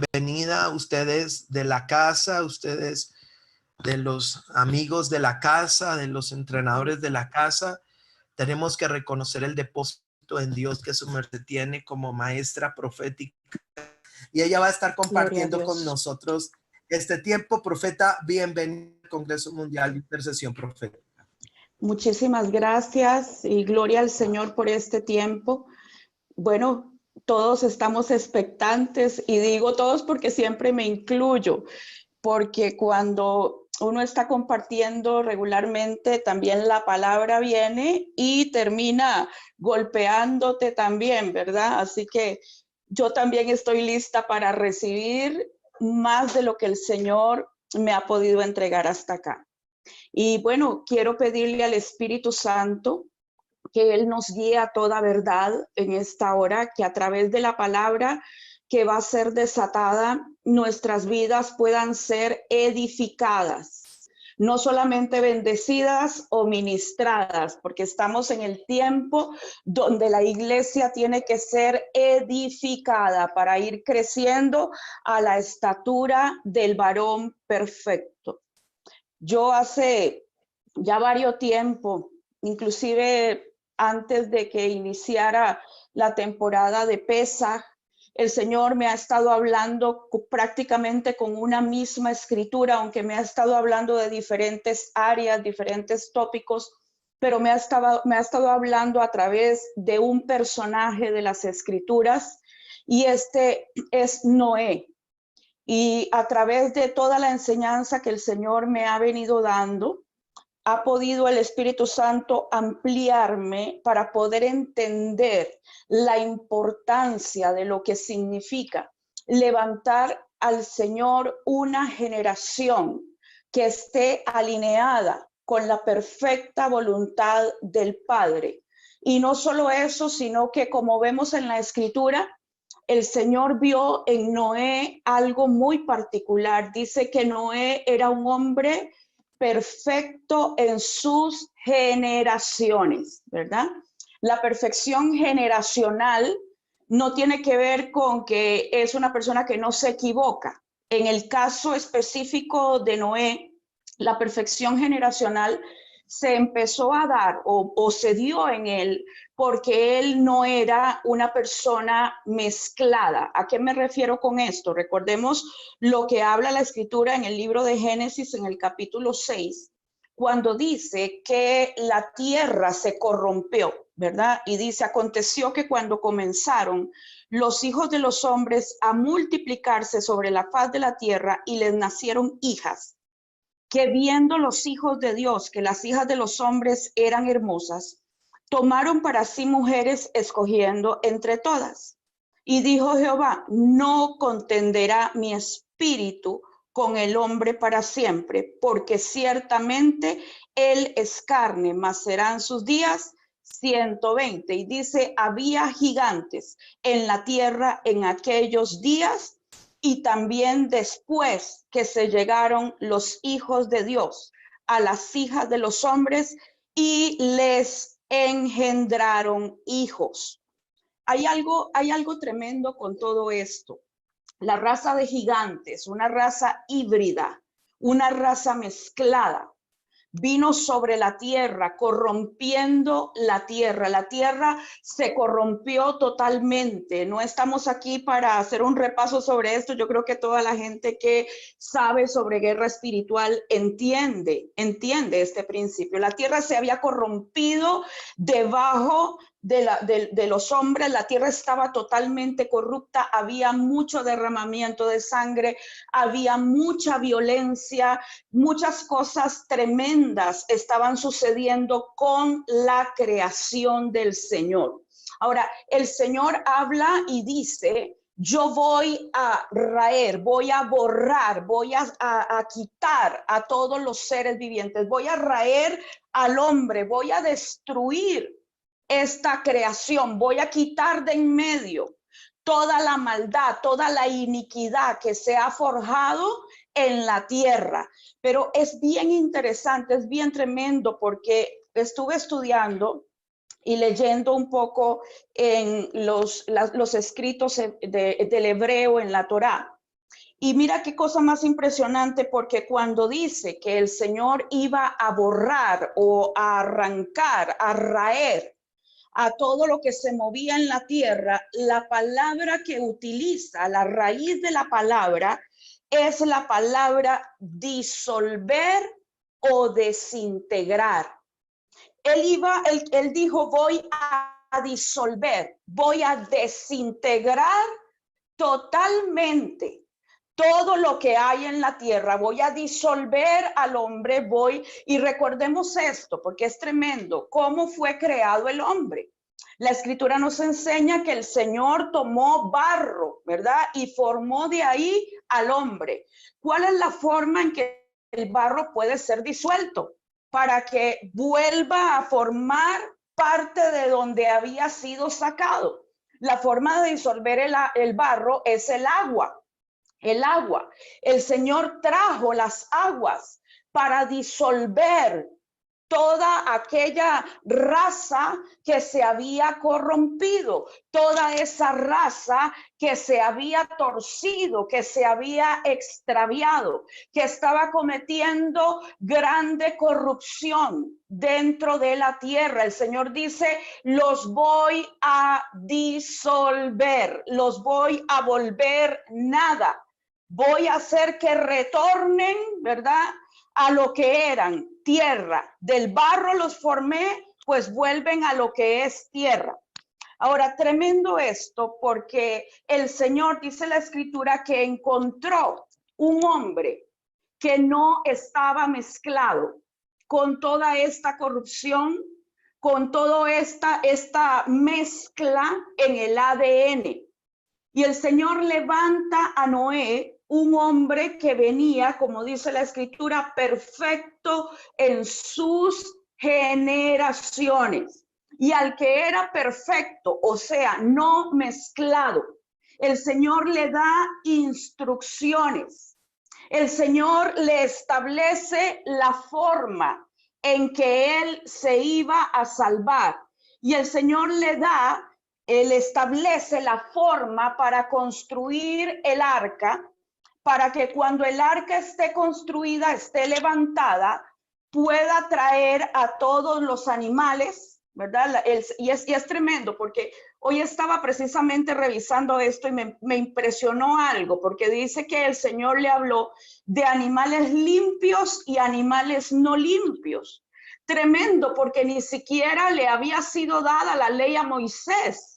bienvenida a ustedes de la casa, ustedes de los amigos de la casa, de los entrenadores de la casa. Tenemos que reconocer el depósito en Dios que su merced tiene como maestra profética. Y ella va a estar compartiendo con nosotros este tiempo. Profeta, bienvenido al Congreso Mundial de Intercesión Profética. Muchísimas gracias y gloria al Señor por este tiempo. Bueno, todos estamos expectantes y digo todos porque siempre me incluyo, porque cuando uno está compartiendo regularmente también la palabra viene y termina golpeándote también, ¿verdad? Así que yo también estoy lista para recibir más de lo que el Señor me ha podido entregar hasta acá. Y bueno, quiero pedirle al Espíritu Santo que Él nos guíe a toda verdad en esta hora, que a través de la palabra que va a ser desatada, nuestras vidas puedan ser edificadas, no solamente bendecidas o ministradas, porque estamos en el tiempo donde la iglesia tiene que ser edificada para ir creciendo a la estatura del varón perfecto. Yo hace ya varios tiempo, inclusive antes de que iniciara la temporada de Pesaj, el Señor me ha estado hablando prácticamente con una misma escritura, aunque me ha estado hablando de diferentes áreas, diferentes tópicos, pero me ha estado hablando a través de un personaje de las escrituras, y este es Noé. Y a través de toda la enseñanza que el Señor me ha venido dando, ha podido el Espíritu Santo ampliarme para poder entender la importancia de lo que significa levantar al Señor una generación que esté alineada con la perfecta voluntad del Padre. Y no solo eso, sino que como vemos en la Escritura, el Señor vio en Noé algo muy particular. Dice que Noé era un hombre perfecto en sus generaciones, ¿verdad? La perfección generacional no tiene que ver con que es una persona que no se equivoca. En el caso específico de Noé, la perfección generacional se empezó a dar o se dio en él porque él no era una persona mezclada. ¿A qué me refiero con esto? Recordemos lo que habla la escritura en el libro de Génesis en el capítulo 6, cuando dice que la tierra se corrompió, ¿verdad? Y dice, aconteció que cuando comenzaron los hijos de los hombres a multiplicarse sobre la faz de la tierra y les nacieron hijas, que viendo los hijos de Dios que las hijas de los hombres eran hermosas, tomaron para sí mujeres escogiendo entre todas. Y dijo Jehová, no contenderá mi espíritu con el hombre para siempre, porque ciertamente él es carne, mas serán sus días 120. Y dice, había gigantes en la tierra en aquellos días, y también después que se llegaron los hijos de Dios a las hijas de los hombres y les engendraron hijos. Hay algo tremendo con todo esto. La raza de gigantes, una raza híbrida, una raza mezclada, vino sobre la tierra, corrompiendo la tierra. La tierra se corrompió totalmente. No estamos aquí para hacer un repaso sobre esto. Yo creo que toda la gente que sabe sobre guerra espiritual entiende este principio. La tierra se había corrompido debajo de los hombres. La tierra estaba totalmente corrupta, había mucho derramamiento de sangre, había mucha violencia, muchas cosas tremendas estaban sucediendo con la creación del Señor. Ahora, el Señor habla y dice, yo voy a raer, voy a borrar, voy a quitar a todos los seres vivientes, voy a raer al hombre, voy a destruir esta creación, voy a quitar de en medio toda la maldad, toda la iniquidad que se ha forjado en la tierra. Pero es bien interesante, es bien tremendo, porque estuve estudiando y leyendo un poco en los escritos del hebreo en la Torá. Y mira qué cosa más impresionante, porque cuando dice que el Señor iba a borrar o a arrancar, a raer a todo lo que se movía en la tierra, la palabra que utiliza, la raíz de la palabra, es la palabra disolver o desintegrar. Él dijo, voy a disolver, voy a desintegrar totalmente todo lo que hay en la tierra, voy a disolver al hombre, y recordemos esto, porque es tremendo, cómo fue creado el hombre. La escritura nos enseña que el Señor tomó barro, ¿verdad? Y formó de ahí al hombre. ¿Cuál es la forma en que el barro puede ser disuelto? Para que vuelva a formar parte de donde había sido sacado. La forma de disolver el barro es el agua. El agua. El Señor trajo las aguas para disolver toda aquella raza que se había corrompido, toda esa raza que se había torcido, que se había extraviado, que estaba cometiendo grande corrupción dentro de la tierra. El Señor dice, los voy a disolver, los voy a volver nada. Voy a hacer que retornen, ¿verdad?, a lo que eran tierra. Del barro los formé, pues vuelven a lo que es tierra. Ahora, tremendo esto, porque el Señor, dice la escritura, que encontró un hombre que no estaba mezclado con toda esta corrupción, con toda esta mezcla en el ADN. Y el Señor levanta a Noé, un hombre que venía, como dice la escritura, perfecto en sus generaciones. Y al que era perfecto, o sea, no mezclado, el Señor le da instrucciones. El Señor le establece la forma en que él se iba a salvar. Y el Señor él establece la forma para construir el arca, para que cuando el arca esté construida, esté levantada, pueda traer a todos los animales, ¿verdad? Y es tremendo, porque hoy estaba precisamente revisando esto y me impresionó algo, porque dice que el Señor le habló de animales limpios y animales no limpios. Tremendo, porque ni siquiera le había sido dada la ley a Moisés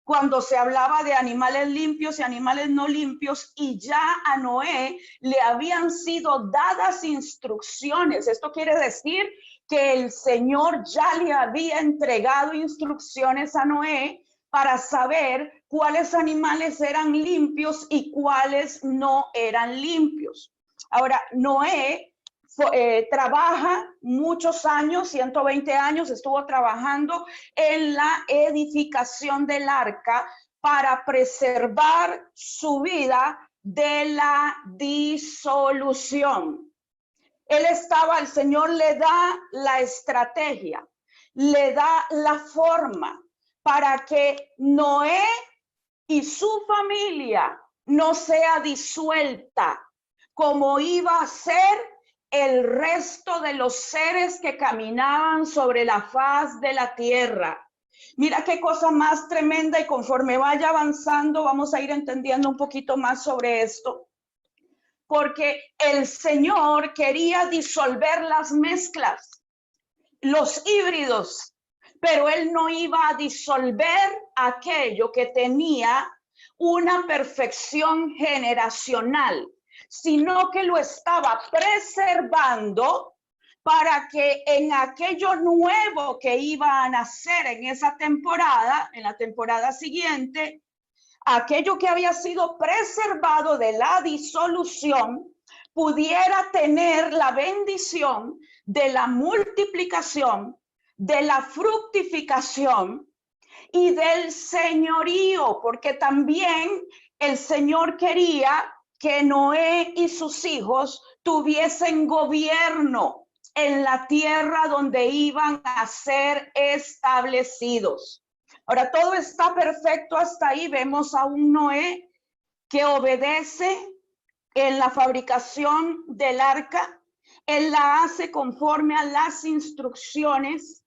cuando se hablaba de animales limpios y animales no limpios, y ya a Noé le habían sido dadas instrucciones. Esto quiere decir que el Señor ya le había entregado instrucciones a Noé para saber cuáles animales eran limpios y cuáles no eran limpios. Ahora, Noé trabaja muchos años, 120 años, estuvo trabajando en la edificación del arca para preservar su vida de la disolución. El Señor le da la estrategia, le da la forma para que Noé y su familia no sea disuelta, como iba a ser el resto de los seres que caminaban sobre la faz de la tierra. Mira qué cosa más tremenda, y conforme vaya avanzando vamos a ir entendiendo un poquito más sobre esto, porque el Señor quería disolver las mezclas, los híbridos, pero Él no iba a disolver aquello que tenía una perfección generacional, sino que lo estaba preservando para que en aquello nuevo que iba a nacer en esa temporada, en la temporada siguiente, aquello que había sido preservado de la disolución pudiera tener la bendición de la multiplicación, de la fructificación y del señorío, porque también el Señor quería que Noé y sus hijos tuviesen gobierno en la tierra donde iban a ser establecidos. Ahora, todo está perfecto hasta ahí. Vemos a un Noé que obedece, en la fabricación del arca. Él la hace conforme a las instrucciones.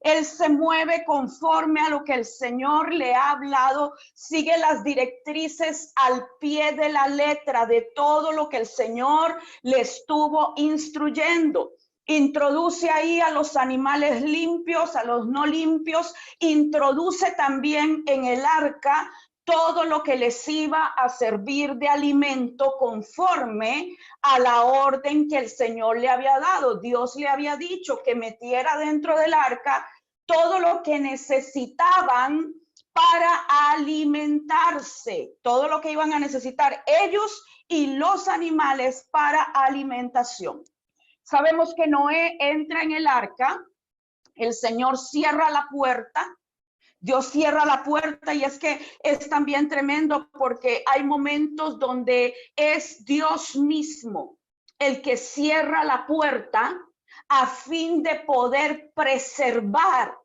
Él se mueve conforme a lo que el Señor le ha hablado, sigue las directrices al pie de la letra de todo lo que el Señor le estuvo instruyendo. Introduce ahí a los animales limpios, a los no limpios, introduce también en el arca todo lo que les iba a servir de alimento conforme a la orden que el Señor le había dado. Dios le había dicho que metiera dentro del arca todo lo que necesitaban para alimentarse, todo lo que iban a necesitar ellos y los animales para alimentación. Sabemos que Noé entra en el arca, el Señor cierra la puerta, Dios cierra la puerta, y es que es también tremendo porque hay momentos donde es Dios mismo el que cierra la puerta a fin de poder preservar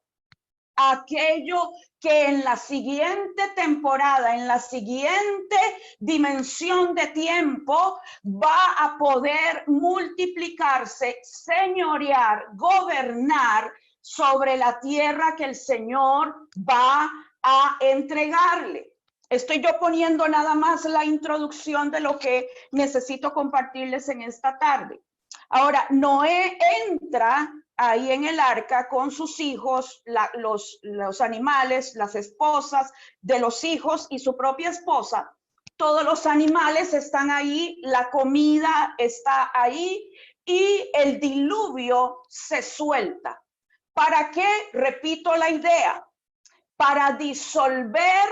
aquello que en la siguiente temporada, en la siguiente dimensión de tiempo, va a poder multiplicarse, señorear, gobernar sobre la tierra que el Señor va a entregarle. Estoy yo poniendo nada más la introducción de lo que necesito compartirles en esta tarde. Ahora, Noé entra ahí en el arca con sus hijos, los animales, las esposas de los hijos y su propia esposa. Todos los animales están ahí, la comida está ahí y el diluvio se suelta. ¿Para qué? Repito la idea. Para disolver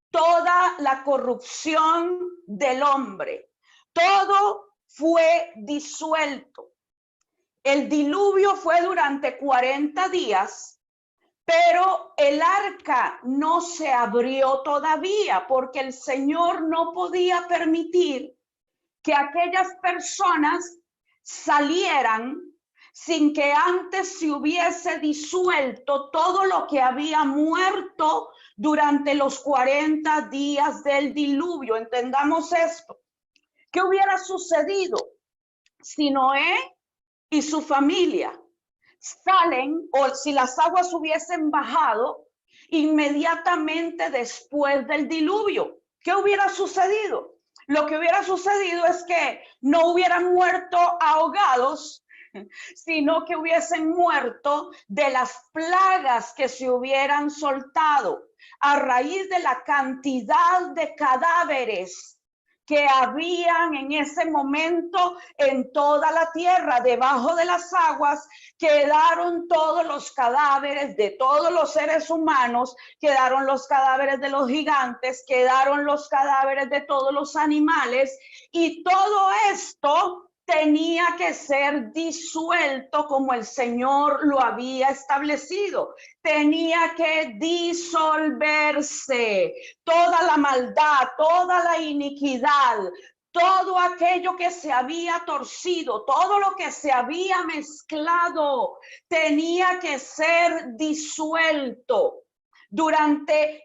toda la corrupción del hombre. Todo fue disuelto. El diluvio fue durante 40 días, pero el arca no se abrió todavía porque el Señor no podía permitir que aquellas personas salieran sin que antes se hubiese disuelto todo lo que había muerto durante los 40 días del diluvio. Entendamos esto. ¿Qué hubiera sucedido si Noé y su familia salen, o si las aguas hubiesen bajado inmediatamente después del diluvio? ¿Qué hubiera sucedido? Lo que hubiera sucedido es que no hubieran muerto ahogados, sino que hubiesen muerto de las plagas que se hubieran soltado a raíz de la cantidad de cadáveres que habían en ese momento en toda la tierra. Debajo de las aguas quedaron todos los cadáveres de todos los seres humanos, quedaron los cadáveres de los gigantes, quedaron los cadáveres de todos los animales, y todo esto tenía que ser disuelto como el Señor lo había establecido. Tenía que disolverse toda la maldad, toda la iniquidad, todo aquello que se había torcido, todo lo que se había mezclado, tenía que ser disuelto. Durante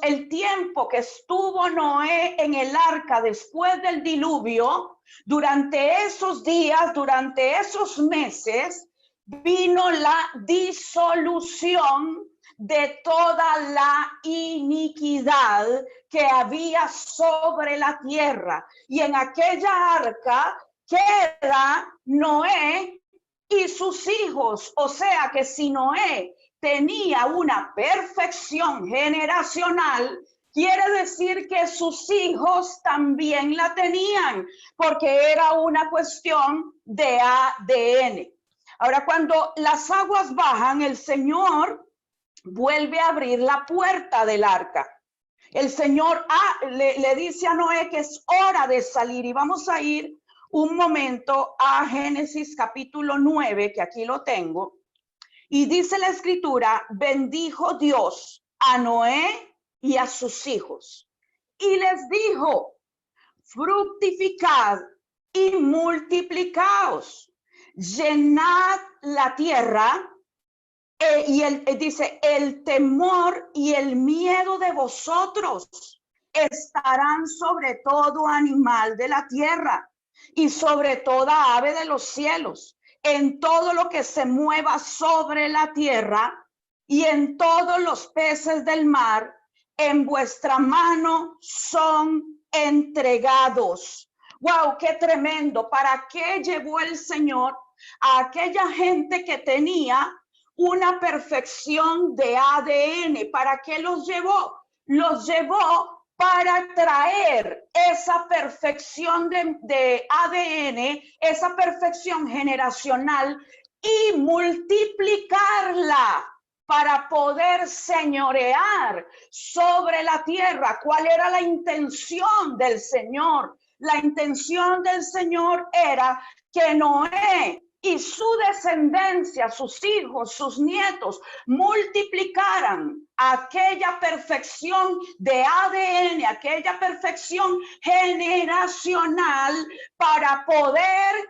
el tiempo que estuvo Noé en el arca después del diluvio, durante esos días, durante esos meses, vino la disolución de toda la iniquidad que había sobre la tierra. Y en aquella arca queda Noé y sus hijos. O sea que si Noé tenía una perfección generacional, quiere decir que sus hijos también la tenían, porque era una cuestión de ADN. Ahora, cuando las aguas bajan, el Señor vuelve a abrir la puerta del arca. El Señor le dice a Noé que es hora de salir, y vamos a ir un momento a Génesis capítulo 9, que aquí lo tengo. Y dice la escritura: bendijo Dios a Noé y a sus hijos, y les dijo: fructificad y multiplicaos, llenad la tierra. Y él dice: el temor y el miedo de vosotros estarán sobre todo animal de la tierra y sobre toda ave de los cielos, en todo lo que se mueva sobre la tierra y en todos los peces del mar, en vuestra mano son entregados. ¡Wow! ¡Qué tremendo! ¿Para qué llevó el Señor a aquella gente que tenía una perfección de ADN? ¿Para qué los llevó? Los llevó para traer esa perfección de ADN, esa perfección generacional y multiplicarla para poder señorear sobre la tierra. ¿Cuál era la intención del Señor? La intención del Señor era que Noé y su descendencia, sus hijos, sus nietos, multiplicaran aquella perfección de ADN, aquella perfección generacional para poder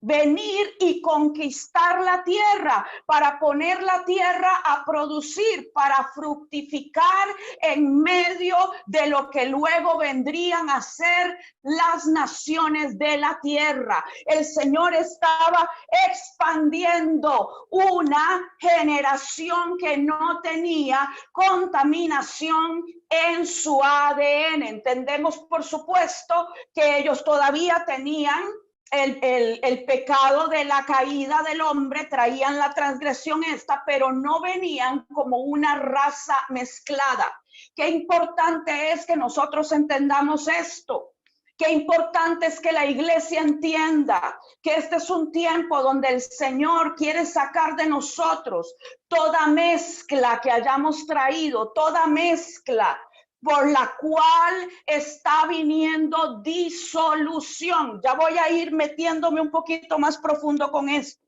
venir y conquistar la tierra, para poner la tierra a producir, para fructificar en medio de lo que luego vendrían a ser las naciones de la tierra. El Señor estaba expandiendo una generación que no tenía contaminación en su ADN. Entendemos, por supuesto, que ellos todavía tenían el pecado de la caída del hombre, traían la transgresión esta, pero no venían como una raza mezclada. Qué importante es que nosotros entendamos esto. Qué importante es que la iglesia entienda que este es un tiempo donde el Señor quiere sacar de nosotros toda mezcla que hayamos traído, toda mezcla por la cual está viniendo disolución. Ya voy a ir metiéndome un poquito más profundo con esto.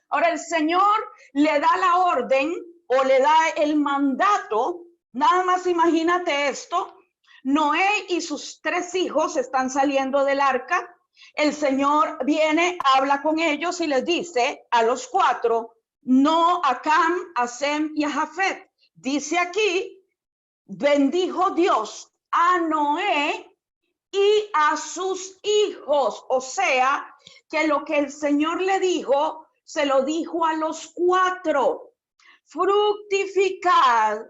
Ahora el Señor le da la orden o le da el mandato. Nada más imagínate esto. Noé y sus 3 hijos están saliendo del arca. El Señor viene, habla con ellos y les dice a los 4, no a Cam, a Sem y a Jafet. Dice aquí, bendijo Dios a Noé y a sus hijos. O sea, que lo que el Señor le dijo, se lo dijo a los 4. Fructificad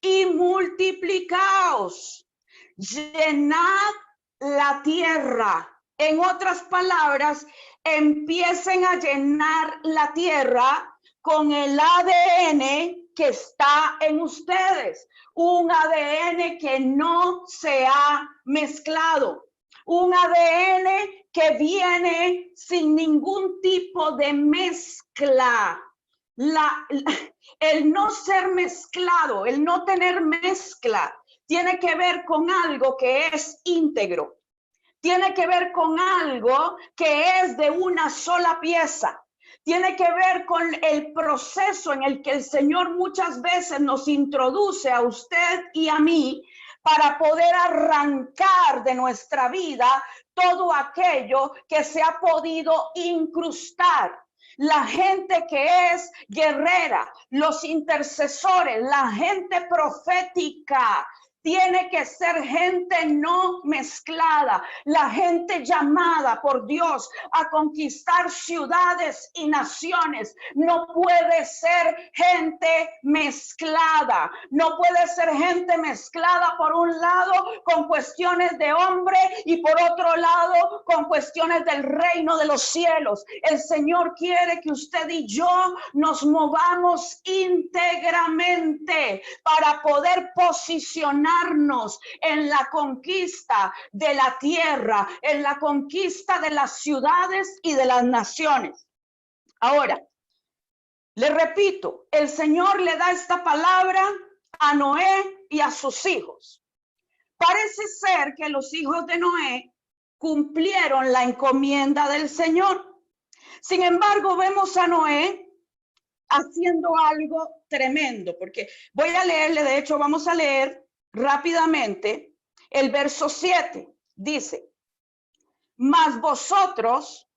y multiplicaos. Llenad la tierra. En otras palabras, empiecen a llenar la tierra con el ADN que está en ustedes, un ADN que no se ha mezclado, un ADN que viene sin ningún tipo de mezcla. El no ser mezclado, el no tener mezcla, tiene que ver con algo que es íntegro, tiene que ver con algo que es de una sola pieza. Tiene que ver con el proceso en el que el Señor muchas veces nos introduce a usted y a mí para poder arrancar de nuestra vida todo aquello que se ha podido incrustar. La gente que es guerrera, los intercesores, la gente profética, tiene que ser gente no mezclada, la gente llamada por Dios a conquistar ciudades y naciones. No puede ser gente mezclada, no puede ser gente mezclada por un lado con cuestiones de hombre y por otro lado con cuestiones del reino de los cielos. El Señor quiere que usted y yo nos movamos íntegramente para poder posicionar en la conquista de la tierra, en la conquista de las ciudades y de las naciones. Ahora, le repito, el Señor le da esta palabra a Noé y a sus hijos. Parece ser que los hijos de Noé cumplieron la encomienda del Señor. Sin embargo, vemos a Noé haciendo algo tremendo, porque voy a leerle, de hecho, vamos a leer rápidamente el verso 7. Dice, mas vosotros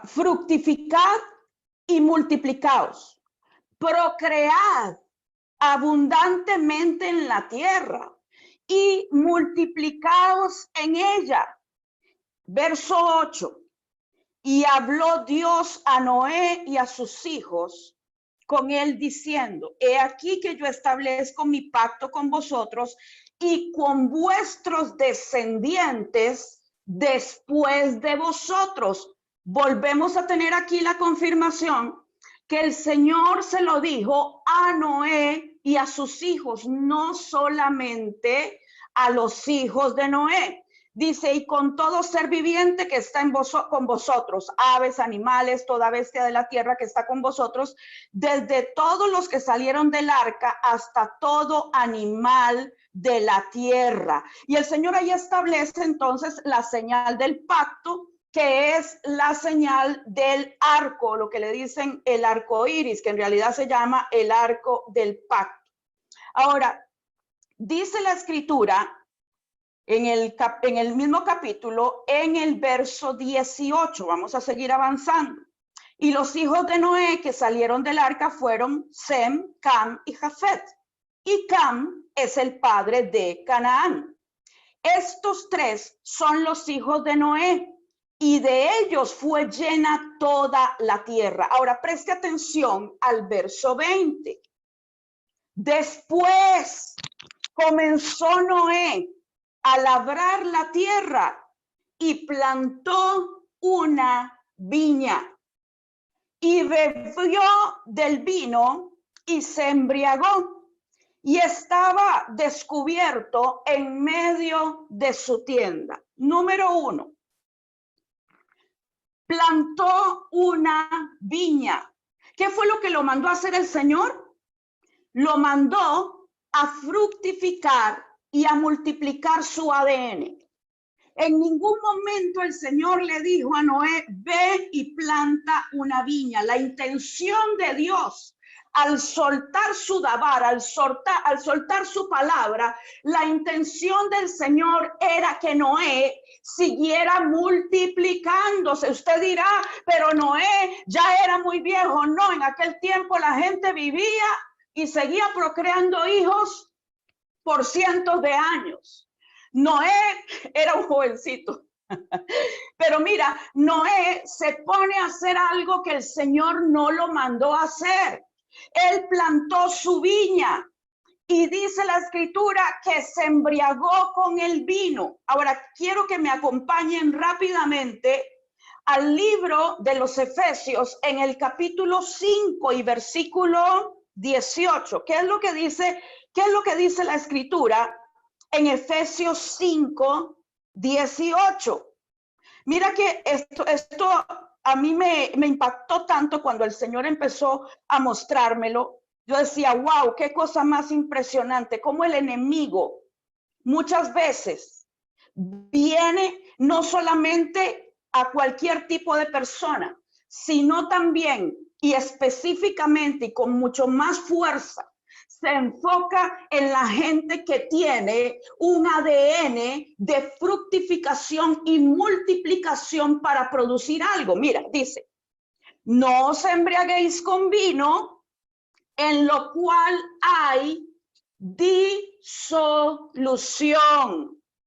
fructificad y multiplicaos, procread abundantemente en la tierra y multiplicaos en ella. Verso 8. Y habló Dios a Noé y a sus hijos con él diciendo: he aquí que yo establezco mi pacto con vosotros y con vuestros descendientes después de vosotros. Volvemos a tener aquí la confirmación que el Señor se lo dijo a Noé y a sus hijos, no solamente a los hijos de Noé. Dice: y con todo ser viviente que está con vosotros, aves, animales, toda bestia de la tierra que está con vosotros, desde todos los que salieron del arca hasta todo animal de la tierra. Y el Señor ahí establece entonces la señal del pacto, que es la señal del arco, lo que le dicen el arco iris, que en realidad se llama el arco del pacto. Ahora, dice la escritura en el mismo capítulo, en el verso 18, vamos a seguir avanzando. Y los hijos de Noé que salieron del arca fueron Sem, Cam y Jafet. Y Cam es el padre de Canaán. Estos tres son los hijos de Noé, y de ellos fue llena toda la tierra. Ahora preste atención al verso 20. Después comenzó Noé a labrar la tierra y plantó una viña y bebió del vino y se embriagó y estaba descubierto en medio de su tienda. Número 1, plantó una viña. ¿Qué fue lo que lo mandó a hacer el Señor? Lo mandó a fructificar y a multiplicar su ADN. En ningún momento el Señor le dijo a Noé: ve y planta una viña. La intención de Dios al soltar su dabar, al soltar su palabra, la intención del Señor era que Noé siguiera multiplicándose. Usted dirá: pero Noé ya era muy viejo. No, en aquel tiempo la gente vivía y seguía procreando hijos por cientos de años. Noé era un jovencito. Pero mira, Noé se pone a hacer algo que el Señor no lo mandó a hacer. Él plantó su viña y dice la escritura que se embriagó con el vino. Ahora quiero que me acompañen rápidamente al libro de los Efesios en el capítulo 5 y versículo 18. ¿Qué es lo que dice? ¿Qué es lo que dice la escritura en Efesios 5, 18? Mira que esto a mí me impactó tanto cuando el Señor empezó a mostrármelo. Yo decía: wow, qué cosa más impresionante, cómo el enemigo muchas veces viene no solamente a cualquier tipo de persona, sino también y específicamente y con mucho más fuerza se enfoca en la gente que tiene un ADN de fructificación y multiplicación para producir algo. Mira, dice: no os embriaguéis con vino, en lo cual hay disolución.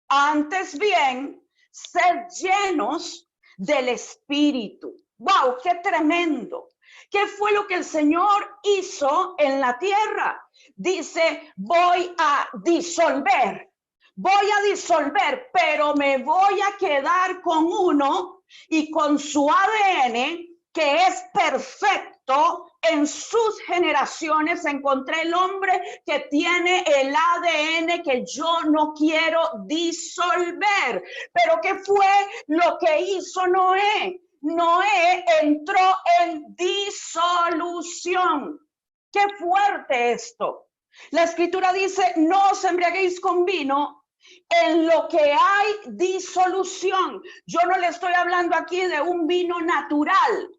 Antes bien, sed llenos del Espíritu. ¡Wow! ¡Qué tremendo! ¿Qué fue lo que el Señor hizo en la tierra? Dice: voy a disolver, pero me voy a quedar con uno y con su ADN que es perfecto. En sus generaciones encontré el hombre que tiene el ADN que yo no quiero disolver. Pero ¿qué fue lo que hizo Noé? Noé entró en disolución. ¡Qué fuerte esto! La escritura dice: no os embriaguéis con vino, en lo que hay disolución. Yo no le estoy hablando aquí de un vino natural.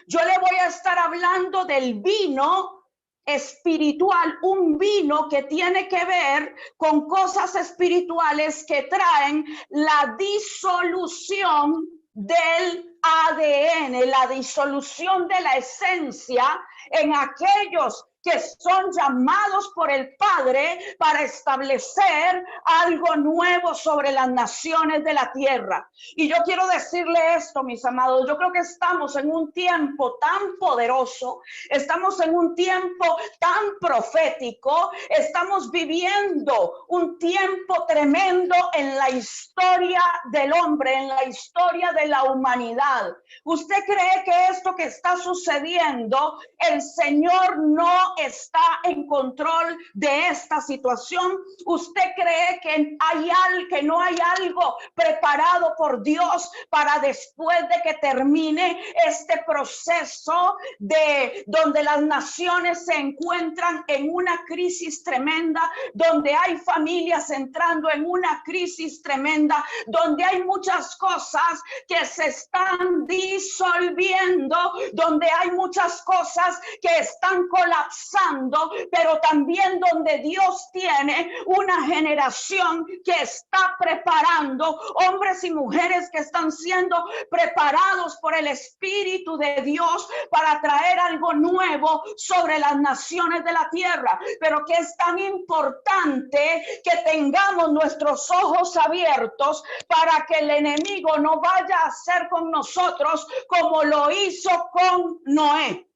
Yo le voy a estar hablando del vino espiritual, un vino que tiene que ver con cosas espirituales que traen la disolución del ADN, la disolución de la esencia en aquellos que son llamados por el Padre para establecer algo nuevo sobre las naciones de la tierra. Y yo quiero decirle esto, mis amados, yo creo que estamos en un tiempo tan poderoso, estamos en un tiempo tan profético, estamos viviendo un tiempo tremendo en la historia del hombre, en la historia de la humanidad. ¿Usted cree que esto que está sucediendo, el Señor no está en control de esta situación? ¿Usted cree que no hay algo preparado por Dios para después de que termine este proceso de donde las naciones se encuentran en una crisis tremenda, donde hay familias entrando en una crisis tremenda, donde hay muchas cosas que se están disolviendo, donde hay muchas cosas que están colapsando, pero también donde Dios tiene una generación que está preparando, hombres y mujeres que están siendo preparados por el Espíritu de Dios para traer algo nuevo sobre las naciones de la tierra. Pero que es tan importante que tengamos nuestros ojos abiertos para que el enemigo no vaya a hacer con nosotros como lo hizo con Noé.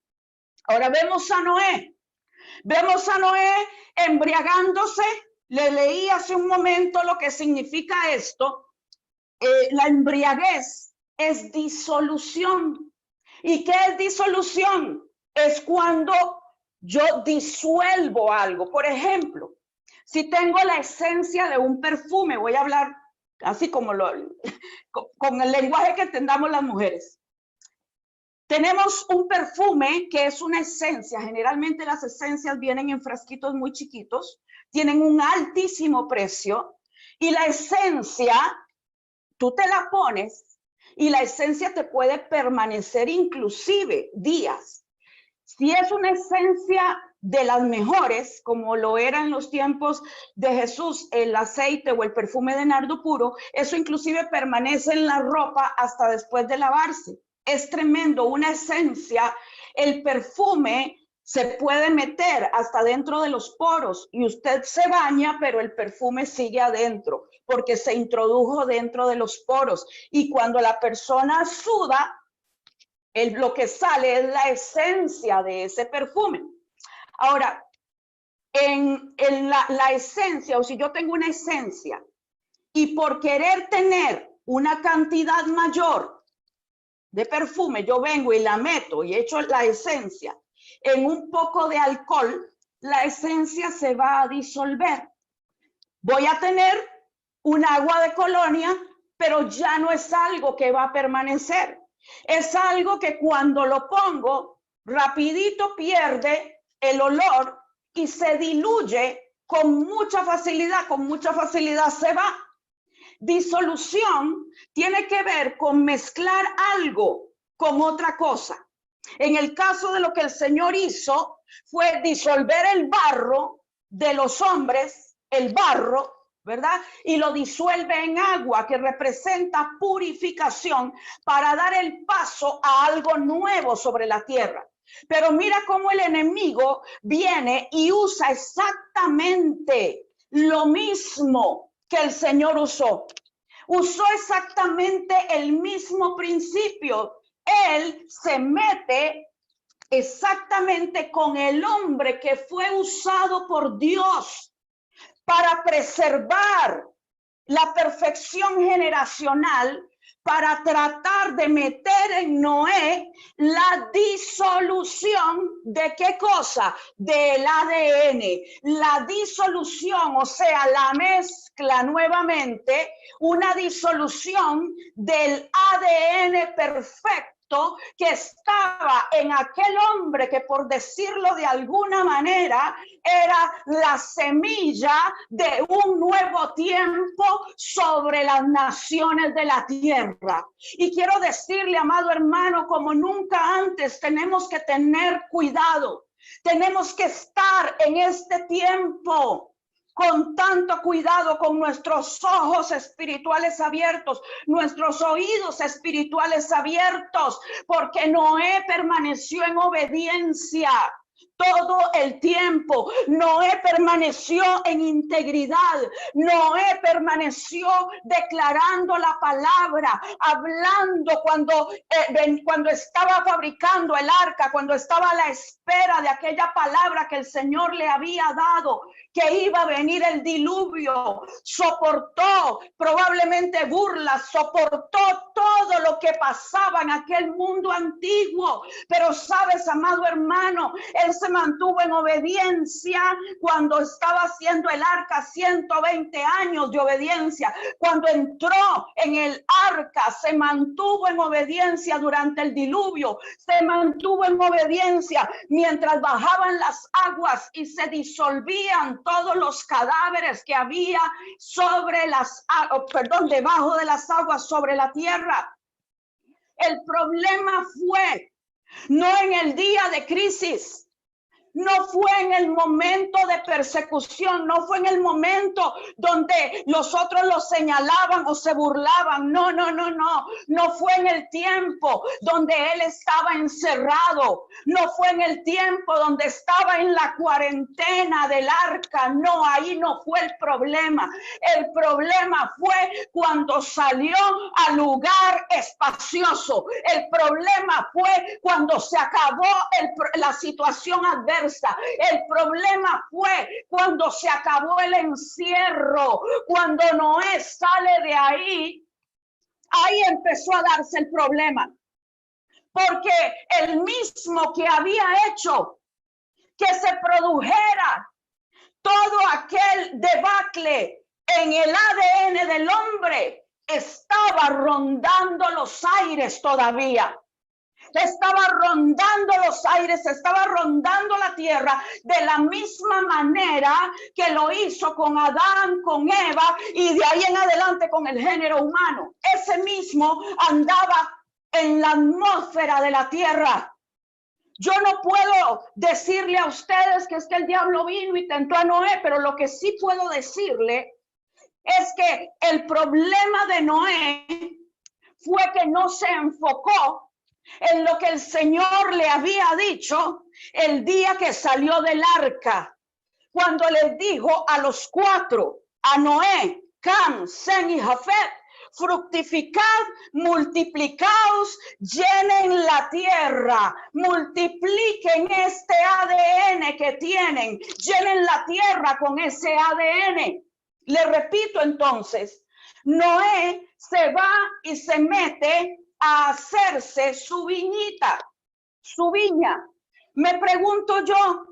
Ahora vemos a Noé embriagándose. Le leí hace un momento lo que significa esto. La embriaguez es disolución. ¿Y qué es disolución? Es cuando yo disuelvo algo. Por ejemplo, si tengo la esencia de un perfume, voy a hablar así como con el lenguaje que entendamos las mujeres. Tenemos un perfume que es una esencia. Generalmente las esencias vienen en frasquitos muy chiquitos, tienen un altísimo precio, y la esencia, tú te la pones y la esencia te puede permanecer inclusive días. Si es una esencia de las mejores, como lo era en los tiempos de Jesús, el aceite o el perfume de nardo puro, eso inclusive permanece en la ropa hasta después de lavarse. Es tremendo, una esencia, el perfume se puede meter hasta dentro de los poros y usted se baña, pero el perfume sigue adentro porque se introdujo dentro de los poros. Y cuando la persona suda, lo que sale es la esencia de ese perfume. Ahora, en la esencia, o si yo tengo una esencia y por querer tener una cantidad mayor de perfume, yo vengo y la meto y echo la esencia en un poco de alcohol, la esencia se va a disolver. Voy a tener un agua de colonia, pero ya no es algo que va a permanecer. Es algo que cuando lo pongo, rapidito pierde el olor y se diluye con mucha facilidad se va. Disolución tiene que ver con mezclar algo con otra cosa. En el caso de lo que el Señor hizo fue disolver el barro de los hombres, el barro, ¿verdad? Y lo disuelve en agua, que representa purificación, para dar el paso a algo nuevo sobre la tierra. Pero mira cómo el enemigo viene y usa exactamente lo mismo que el Señor usó. Usó exactamente el mismo principio. Él se mete exactamente con el hombre que fue usado por Dios para preservar la perfección generacional, para tratar de meter en Noé la disolución de ¿qué cosa? Del ADN. La disolución, o sea, la mezcla nuevamente, una disolución del ADN perfecto que estaba en aquel hombre que, por decirlo de alguna manera, era la semilla de un nuevo tiempo sobre las naciones de la tierra. Y quiero decirle, amado hermano, como nunca antes tenemos que tener cuidado. Tenemos que estar en este tiempo con tanto cuidado, con nuestros ojos espirituales abiertos, nuestros oídos espirituales abiertos, porque Noé permaneció en obediencia. todo el tiempo. Noé permaneció en integridad. Noé permaneció declarando la palabra, hablando cuando estaba fabricando el arca, cuando estaba a la espera de aquella palabra que el Señor le había dado, que iba a venir el diluvio. Soportó probablemente burlas, soportó todo lo que pasaba en aquel mundo antiguo. Pero sabes, amado hermano, él se mantuvo en obediencia cuando estaba haciendo el arca, 120 años de obediencia. Cuando entró en el arca, se mantuvo en obediencia durante el diluvio, se mantuvo en obediencia mientras bajaban las aguas y se disolvían todos los cadáveres que había debajo de las aguas sobre la tierra. El problema fue no en el día de crisis, no fue en el momento de persecución, no fue en el momento donde los otros lo señalaban o se burlaban. No fue en el tiempo donde él estaba encerrado, no fue en el tiempo donde estaba en la cuarentena del arca. No, ahí no fue el problema. El problema fue cuando salió al lugar espacioso. El problema fue cuando se acabó la situación adversa. El problema fue cuando se acabó el encierro. Cuando Noé sale de ahí, ahí empezó a darse el problema. Porque el mismo que había hecho que se produjera todo aquel debacle en el ADN del hombre estaba rondando los aires todavía. Estaba rondando los aires, estaba rondando la tierra de la misma manera que lo hizo con Adán, con Eva y de ahí en adelante con el género humano. Ese mismo andaba en la atmósfera de la tierra. Yo no puedo decirle a ustedes que es que el diablo vino y tentó a Noé, pero lo que sí puedo decirle es que el problema de Noé fue que no se enfocó en lo que el Señor le había dicho el día que salió del arca, cuando les dijo a los cuatro, a Noé, Cam, Sem y Jafet: fructificad, multiplicaos, llenen la tierra, multipliquen este ADN que tienen, llenen la tierra con ese ADN. Le repito entonces, Noé se va y se mete a hacerse su viñita, su viña. Me pregunto yo,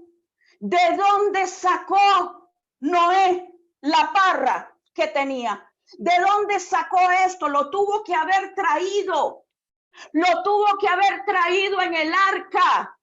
¿de dónde sacó Noé la parra que tenía? ¿De dónde sacó esto? Lo tuvo que haber traído. Lo tuvo que haber traído en el arca.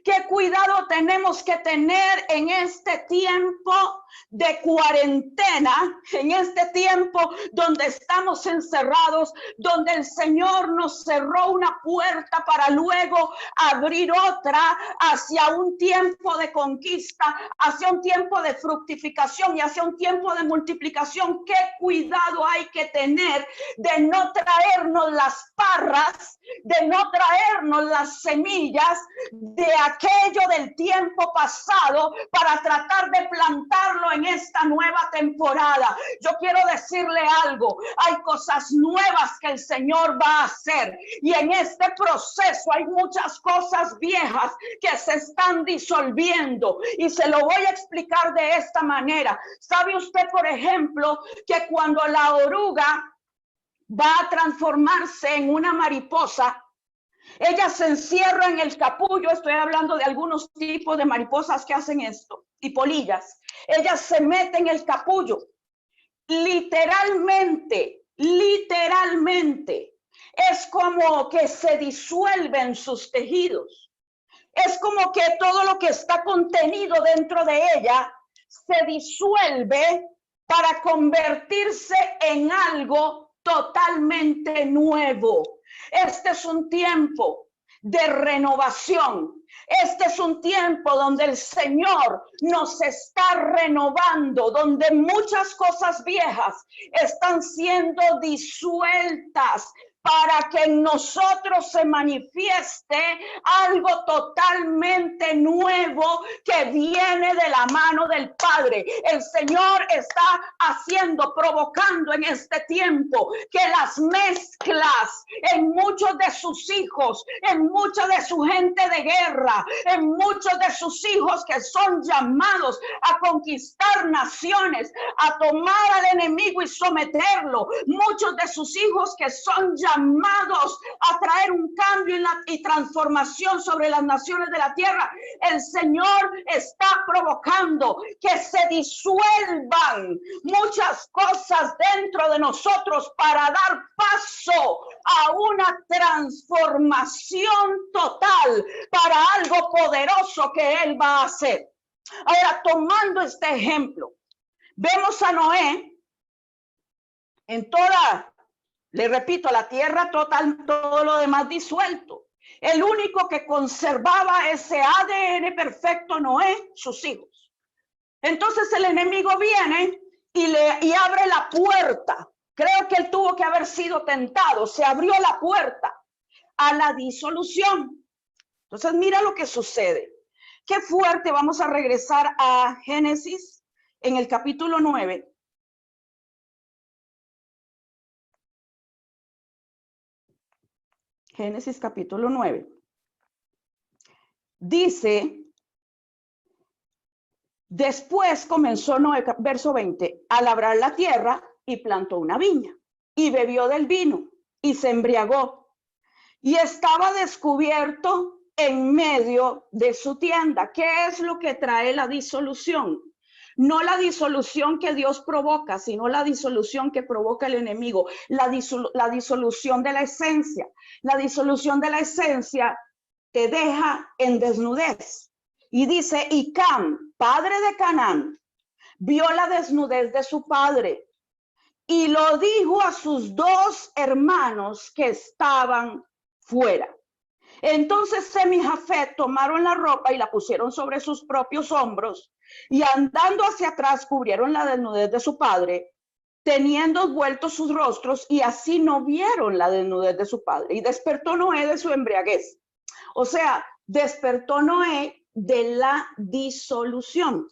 ¿Qué cuidado tenemos que tener en este tiempo de cuarentena, en este tiempo donde estamos encerrados, donde el Señor nos cerró una puerta para luego abrir otra hacia un tiempo de conquista, hacia un tiempo de fructificación y hacia un tiempo de multiplicación? ¿Qué cuidado hay que tener de no traernos las parras, de no traernos las semillas de aquello del tiempo pasado para tratar de plantarlo en esta nueva temporada? Yo quiero decirle algo, hay cosas nuevas que el Señor va a hacer y en este proceso hay muchas cosas viejas que se están disolviendo y se lo voy a explicar de esta manera. ¿Sabe usted, por ejemplo, que cuando la oruga va a transformarse en una mariposa, ella se encierra en el capullo? Estoy hablando de algunos tipos de mariposas que hacen esto, y polillas. Ella se mete en el capullo. Literalmente, es como que se disuelven sus tejidos. Es como que todo lo que está contenido dentro de ella se disuelve para convertirse en algo totalmente nuevo. Este es un tiempo de renovación. Este es un tiempo donde el Señor nos está renovando, donde muchas cosas viejas están siendo disueltas para que en nosotros se manifieste algo totalmente nuevo que viene de la mano del Padre. El Señor está provocando en este tiempo que las mezclas en muchos de sus hijos, en mucha de su gente de guerra, en muchos de sus hijos que son llamados a conquistar naciones, a tomar al enemigo y someterlo, muchos de sus hijos que son llamados a traer un cambio y transformación sobre las naciones de la tierra. El Señor está provocando que se disuelvan muchas cosas dentro de nosotros para dar paso a una transformación total para algo poderoso que Él va a hacer. Ahora, tomando este ejemplo, vemos a Noé en toda, le repito, la tierra total, todo lo demás disuelto. El único que conservaba ese ADN perfecto, Noé, sus hijos. Entonces el enemigo viene y abre la puerta. Creo que él tuvo que haber sido tentado. Se abrió la puerta a la disolución. Entonces mira lo que sucede. Qué fuerte. Vamos a regresar a Génesis en el capítulo 9. Génesis capítulo 9. Dice, después comenzó Noé, verso 20, a labrar la tierra y plantó una viña y bebió del vino y se embriagó y estaba descubierto en medio de su tienda. ¿Qué es lo que trae la disolución? No la disolución que Dios provoca, sino la disolución que provoca el enemigo, la disolución de la esencia. La disolución de la esencia te deja en desnudez. Y dice, y Cam, padre de Canaán, vio la desnudez de su padre y lo dijo a sus dos hermanos que estaban fuera. Entonces Sem y Jafet tomaron la ropa y la pusieron sobre sus propios hombros y andando hacia atrás cubrieron la desnudez de su padre, teniendo vueltos sus rostros, y así no vieron la desnudez de su padre. Y despertó Noé de su embriaguez. O sea, despertó Noé de la disolución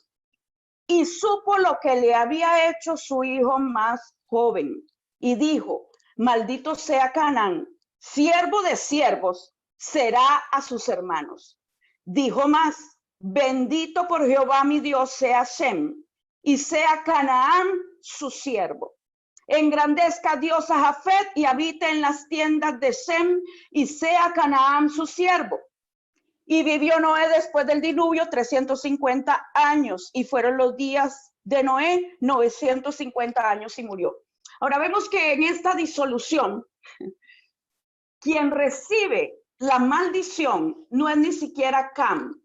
y supo lo que le había hecho su hijo más joven y dijo, maldito sea Canaán, siervo de siervos será a sus hermanos. Dijo más, bendito por Jehová mi Dios sea Sem y sea Canaán su siervo. Engrandezca Dios a Jafet y habite en las tiendas de Sem y sea Canaán su siervo. Y vivió Noé después del diluvio 350 años y fueron los días de Noé 950 años y murió. Ahora vemos que en esta disolución, quien recibe la maldición no es ni siquiera Cam,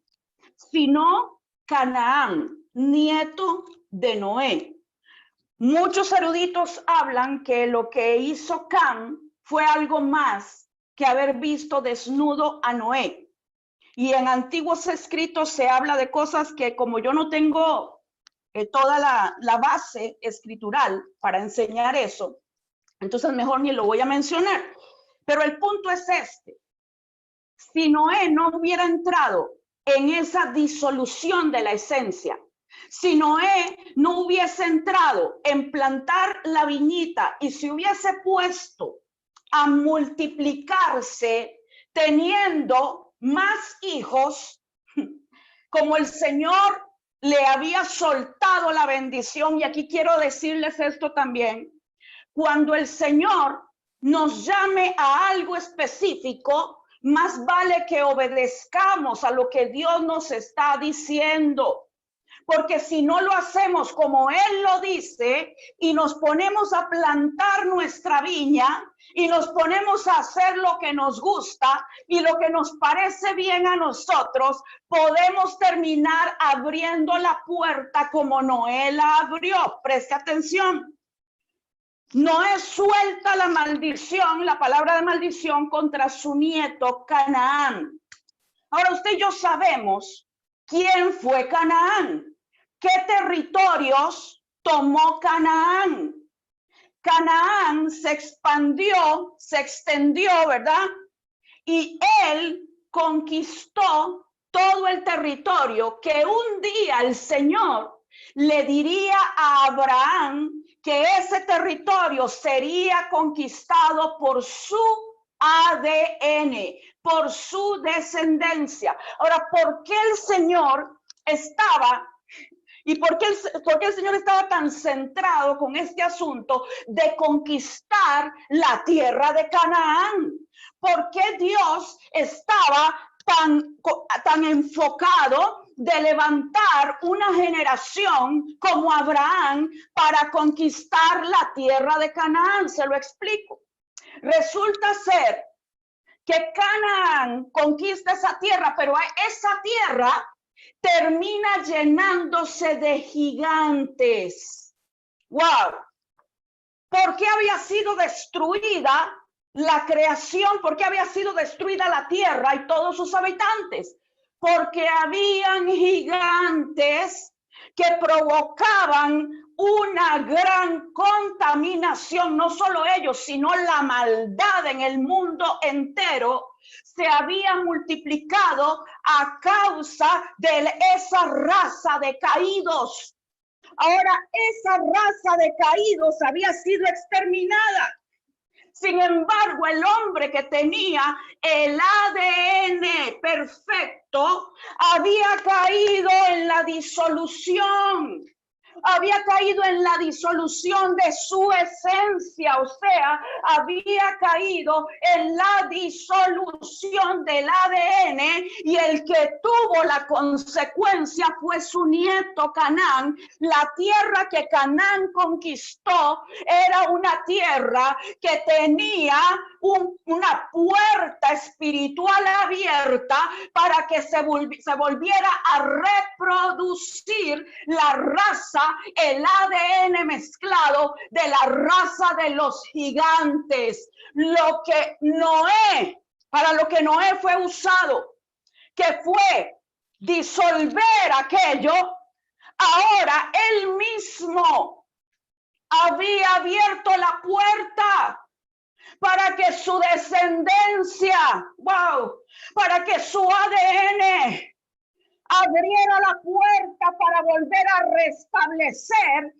sino Canaán, nieto de Noé. Muchos eruditos hablan que lo que hizo Cam fue algo más que haber visto desnudo a Noé. Y en antiguos escritos se habla de cosas que, como yo no tengo toda la base escritural para enseñar eso, entonces mejor ni lo voy a mencionar. Pero el punto es este. Si Noé no hubiera entrado en esa disolución de la esencia, si Noé no hubiese entrado en plantar la viñita y se hubiese puesto a multiplicarse teniendo más hijos, como el Señor le había soltado la bendición, y aquí quiero decirles esto también, cuando el Señor nos llame a algo específico, más vale que obedezcamos a lo que Dios nos está diciendo. Porque si no lo hacemos como Él lo dice y nos ponemos a plantar nuestra viña y nos ponemos a hacer lo que nos gusta y lo que nos parece bien a nosotros, podemos terminar abriendo la puerta como Noé la abrió. Preste atención. Noé suelta la maldición, la palabra de maldición contra su nieto Canaán. Ahora usted y yo sabemos quién fue Canaán. ¿Qué territorios tomó Canaán? Canaán se expandió, se extendió, ¿verdad? Y él conquistó todo el territorio que un día el Señor le diría a Abraham que ese territorio sería conquistado por su ADN, por su descendencia. Ahora, ¿por qué el Señor estaba y por qué el Señor estaba tan centrado con este asunto de conquistar la tierra de Canaán? ¿Por qué Dios estaba tan enfocado de levantar una generación como Abraham para conquistar la tierra de Canaán? Se lo explico. Resulta ser que Canaán conquista esa tierra, pero esa tierra termina llenándose de gigantes. ¡Wow! ¿Por qué había sido destruida la creación? ¿Por qué había sido destruida la tierra y todos sus habitantes? Porque habían gigantes que provocaban una gran contaminación. No solo ellos, sino la maldad en el mundo entero se había multiplicado a causa de esa raza de caídos. Ahora, esa raza de caídos había sido exterminada. Sin embargo, el hombre que tenía el ADN perfecto había caído en la disolución. Había caído en la disolución de su esencia, o sea, había caído en la disolución del ADN, y el que tuvo la consecuencia fue su nieto Canaán. La tierra que Canaán conquistó era una tierra que tenía una puerta espiritual abierta para que se volviera a reproducir la raza, el ADN mezclado de la raza de los gigantes. Para lo que Noé fue usado, que fue disolver aquello, ahora él mismo había abierto la puerta para que su descendencia, para que su ADN abriera la puerta para volver a restablecer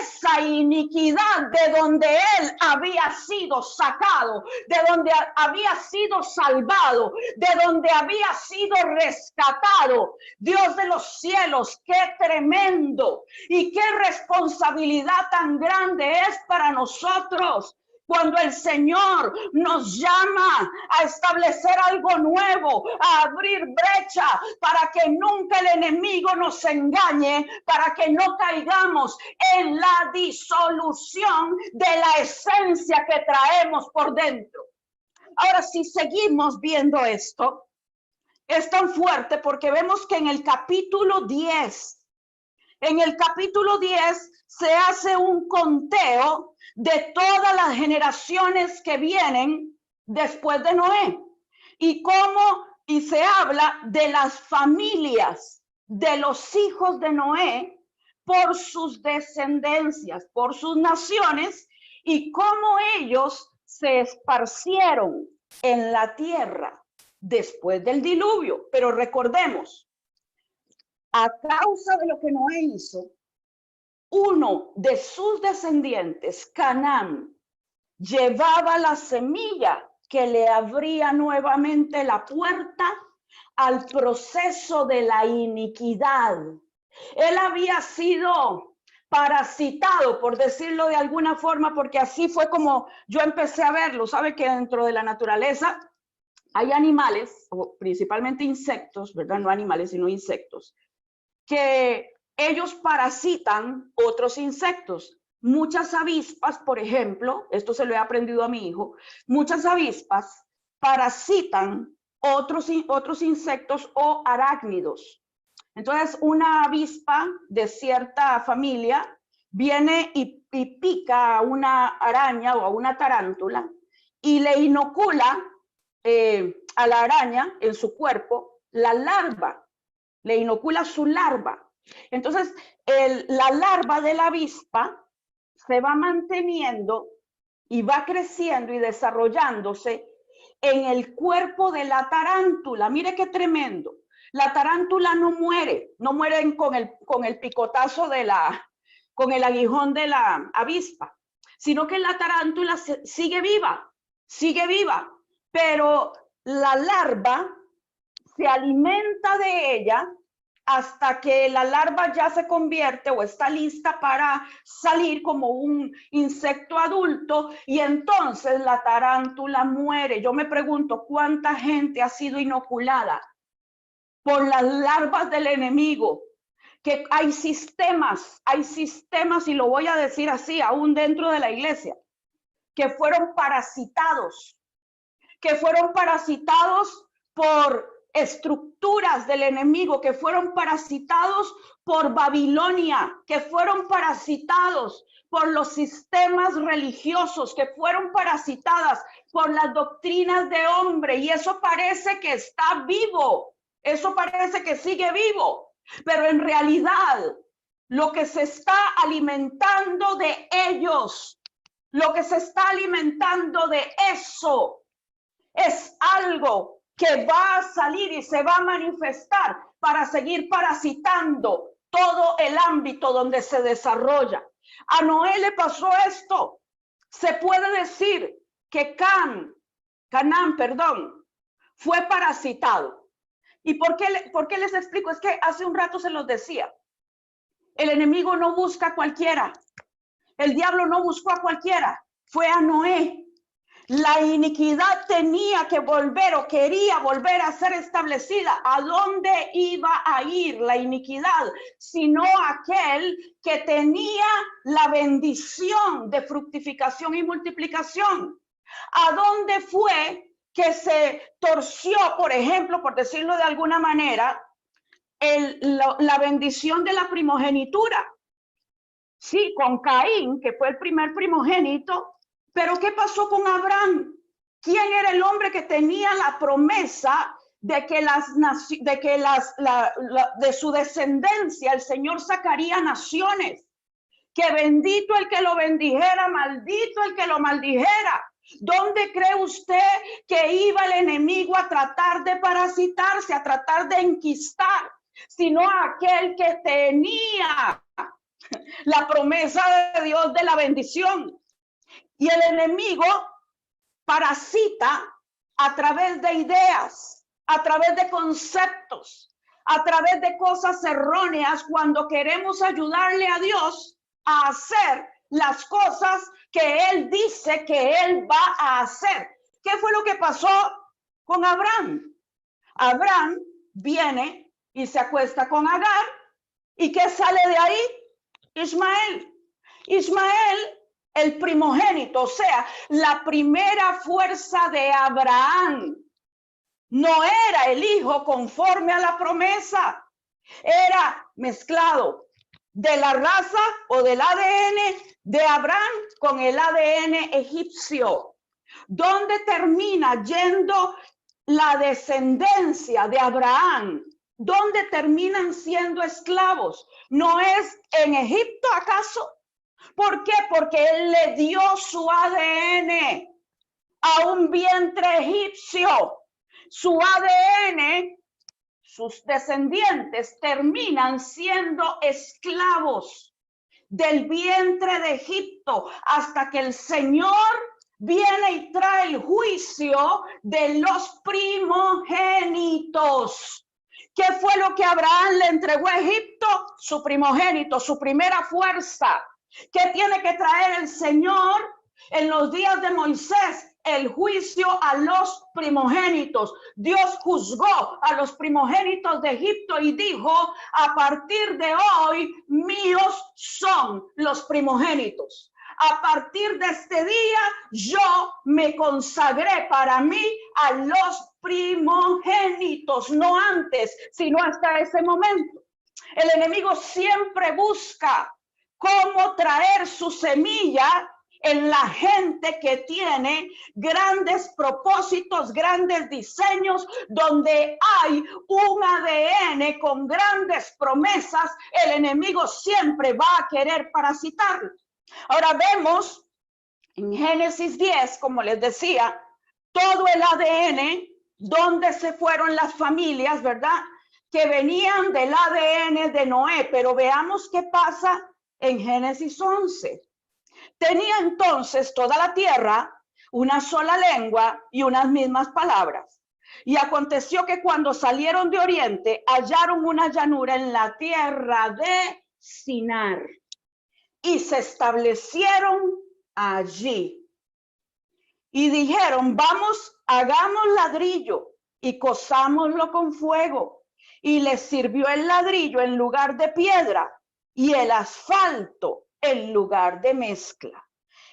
esa iniquidad de donde él había sido sacado, de donde había sido salvado, de donde había sido rescatado. Dios de los cielos, qué tremendo y qué responsabilidad tan grande es para nosotros cuando el Señor nos llama a establecer algo nuevo, a abrir brecha para que nunca el enemigo nos engañe, para que no caigamos en la disolución de la esencia que traemos por dentro. Ahora, si seguimos viendo esto, es tan fuerte porque vemos que en el capítulo 10 se hace un conteo de todas las generaciones que vienen después de Noé y se habla de las familias de los hijos de Noé por sus descendencias, por sus naciones, y cómo ellos se esparcieron en la tierra después del diluvio. Pero recordemos, a causa de lo que Noé hizo, uno de sus descendientes, Canaán, llevaba la semilla que le abría nuevamente la puerta al proceso de la iniquidad. Él había sido parasitado, por decirlo de alguna forma, porque así fue como yo empecé a verlo. Sabe que dentro de la naturaleza hay animales, o principalmente insectos, ¿verdad? No animales, sino insectos, que ellos parasitan otros insectos. Muchas avispas, por ejemplo, esto se lo he aprendido a mi hijo, muchas avispas parasitan otros insectos o arácnidos. Entonces, una avispa de cierta familia viene y pica a una araña o a una tarántula y le inocula a la araña en su cuerpo la larva, le inocula su larva. Entonces, la larva de la avispa se va manteniendo y va creciendo y desarrollándose en el cuerpo de la tarántula. Mire qué tremendo. La tarántula no muere, no mueren con el picotazo con el aguijón de la avispa, sino que la tarántula sigue viva, pero la larva se alimenta de ella hasta que la larva ya se convierte o está lista para salir como un insecto adulto, y entonces la tarántula muere. Yo me pregunto cuánta gente ha sido inoculada por las larvas del enemigo, que hay sistemas, y lo voy a decir así, aún dentro de la iglesia, que fueron parasitados por estructuras del enemigo, que fueron parasitados por Babilonia, que fueron parasitados por los sistemas religiosos, que fueron parasitadas por las doctrinas de hombre, y eso parece que está vivo, eso parece que sigue vivo, pero en realidad lo que se está alimentando de ellos, lo que se está alimentando de eso, es algo que va a salir y se va a manifestar para seguir parasitando todo el ámbito donde se desarrolla. A Noé le pasó esto. Se puede decir que Canaán, fue parasitado. ¿Y por qué les explico? Es que hace un rato se los decía. El enemigo no busca a cualquiera. El diablo no buscó a cualquiera. Fue a Noé. La iniquidad tenía que volver o quería volver a ser establecida. ¿A dónde iba a ir la iniquidad? Sino aquel que tenía la bendición de fructificación y multiplicación. ¿A dónde fue que se torció, por ejemplo, por decirlo de alguna manera, la bendición de la primogenitura? Sí, con Caín, que fue el primer primogénito. Pero ¿qué pasó con Abraham? ¿Quién era el hombre que tenía la promesa de que de su descendencia el Señor sacaría naciones? Que bendito el que lo bendijera, maldito el que lo maldijera. ¿Dónde cree usted que iba el enemigo a tratar de parasitarse, a tratar de enquistar? Sino aquel que tenía la promesa de Dios de la bendición. Y el enemigo parasita a través de ideas, a través de conceptos, a través de cosas erróneas, cuando queremos ayudarle a Dios a hacer las cosas que Él dice que Él va a hacer. ¿Qué fue lo que pasó con Abraham? Abraham viene y se acuesta con Agar. ¿Y qué sale de ahí? Ismael. El primogénito, o sea, la primera fuerza de Abraham, no era el hijo conforme a la promesa, era mezclado de la raza o del ADN de Abraham con el ADN egipcio. ¿Dónde termina yendo la descendencia de Abraham? ¿Dónde terminan siendo esclavos? ¿No es en Egipto acaso? ¿Por qué? Porque él le dio su ADN a un vientre egipcio. Su ADN, sus descendientes terminan siendo esclavos del vientre de Egipto hasta que el Señor viene y trae el juicio de los primogénitos. ¿Qué fue lo que Abraham le entregó a Egipto? Su primogénito, su primera fuerza. ¿Qué tiene que traer el Señor en los días de Moisés? El juicio a los primogénitos. Dios juzgó a los primogénitos de Egipto y dijo: a partir de hoy míos son los primogénitos. A partir de este día yo me consagré para mí a los primogénitos, no antes, sino hasta ese momento. El enemigo siempre busca cómo traer su semilla en la gente que tiene grandes propósitos, grandes diseños, donde hay un ADN con grandes promesas. El enemigo siempre va a querer parasitarlo. Ahora vemos en Génesis 10, como les decía, todo el ADN, donde se fueron las familias, ¿verdad? Que venían del ADN de Noé, pero veamos qué pasa en Génesis 11. Tenía entonces toda la tierra una sola lengua y unas mismas palabras. Y aconteció que cuando salieron de oriente, hallaron una llanura en la tierra de Sinar y se establecieron allí. Y dijeron, vamos, hagamos ladrillo y cosámoslo con fuego. Y les sirvió el ladrillo en lugar de piedra y el asfalto en lugar de mezcla.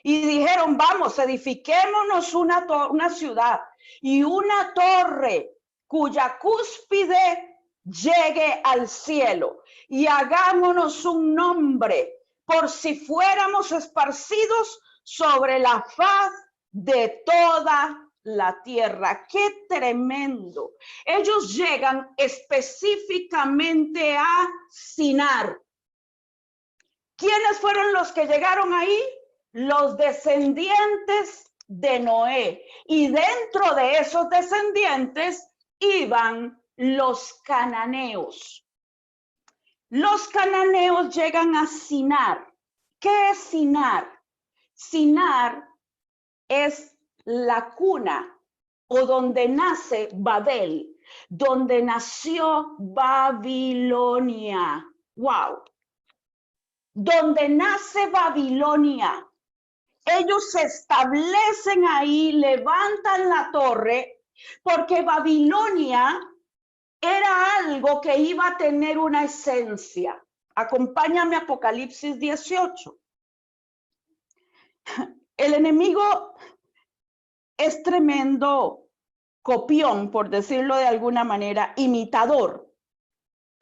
Y dijeron, vamos, edifiquémonos una ciudad y una torre cuya cúspide llegue al cielo, y hagámonos un nombre por si fuéramos esparcidos sobre la faz de toda la tierra. ¡Qué tremendo! Ellos llegan específicamente a Sinar. ¿Quiénes fueron los que llegaron ahí? Los descendientes de Noé. Y dentro de esos descendientes iban los cananeos. Los cananeos llegan a Sinar. ¿Qué es Sinar? Sinar es la cuna o donde nace Babel, donde nació Babilonia. ¡Wow! Donde nace Babilonia. Ellos se establecen ahí, levantan la torre, porque Babilonia era algo que iba a tener una esencia. Acompáñame a Apocalipsis 18. El enemigo es tremendo copión, por decirlo de alguna manera, imitador.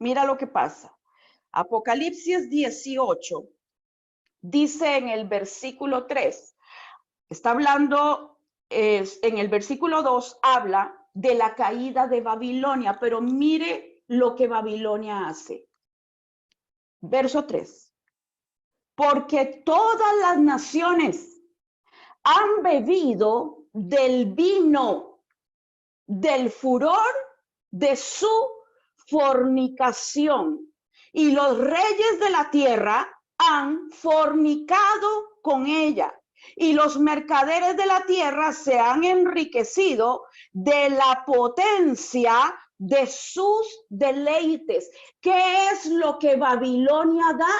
Mira lo que pasa. Apocalipsis 18 dice en el versículo 3, está hablando, en el versículo 2 habla de la caída de Babilonia, pero mire lo que Babilonia hace. Verso 3. Porque todas las naciones han bebido del vino del furor de su fornicación, y los reyes de la tierra han fornicado con ella, y los mercaderes de la tierra se han enriquecido de la potencia de sus deleites. ¿Qué es lo que Babilonia da?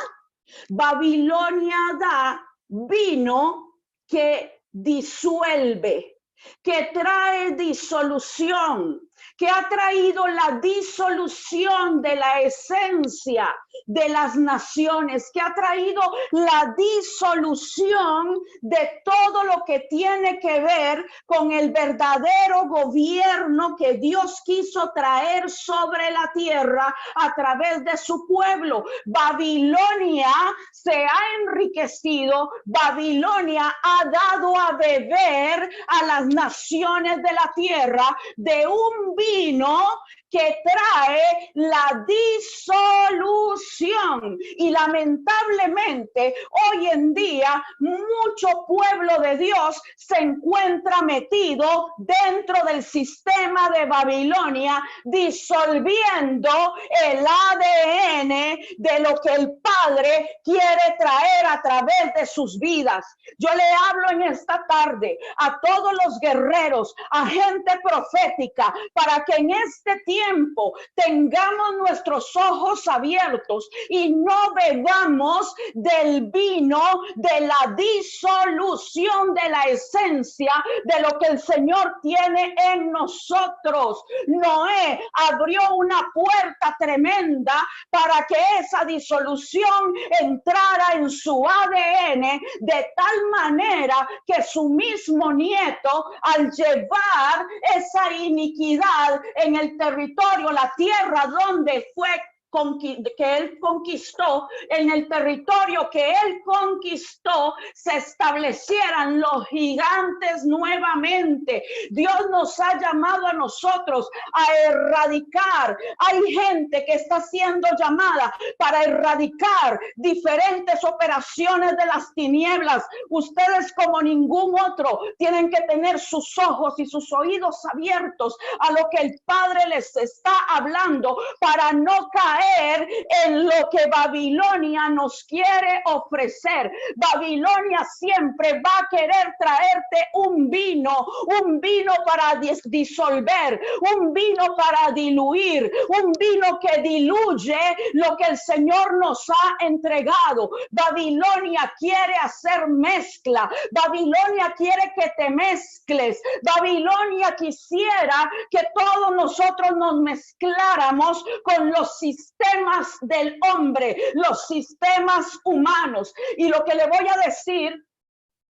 Babilonia da vino que disuelve, que trae disolución, que ha traído la disolución de la esencia de las naciones, que ha traído la disolución de todo lo que tiene que ver con el verdadero gobierno que Dios quiso traer sobre la tierra a través de su pueblo. Babilonia se ha enriquecido, Babilonia ha dado a beber a las naciones de la tierra de un vino que trae la disolución. Y lamentablemente hoy en día mucho pueblo de Dios se encuentra metido dentro del sistema de Babilonia, disolviendo el ADN de lo que el Padre quiere traer a través de sus vidas. Yo le hablo en esta tarde a todos los guerreros, a gente profética, para que en este tiempo tengamos nuestros ojos abiertos y no bebamos del vino de la disolución de la esencia de lo que el Señor tiene en nosotros. Noé abrió una puerta tremenda para que esa disolución entrara en su ADN de tal manera que su mismo nieto, al llevar esa iniquidad en el territorio, la tierra donde fue que él conquistó, en el territorio que él conquistó, se establecieran los gigantes nuevamente. Dios nos ha llamado a nosotros a erradicar. Hay gente que está siendo llamada para erradicar diferentes operaciones de las tinieblas. Ustedes, como ningún otro, tienen que tener sus ojos y sus oídos abiertos a lo que el Padre les está hablando, para no caer en lo que Babilonia nos quiere ofrecer. Babilonia siempre va a querer traerte un vino para disolver, un vino para diluir, un vino que diluye lo que el Señor nos ha entregado. Babilonia quiere hacer mezcla. Babilonia quiere que te mezcles. Babilonia quisiera que todos nosotros nos mezcláramos con los sistemas del hombre, los sistemas humanos. Y lo que le voy a decir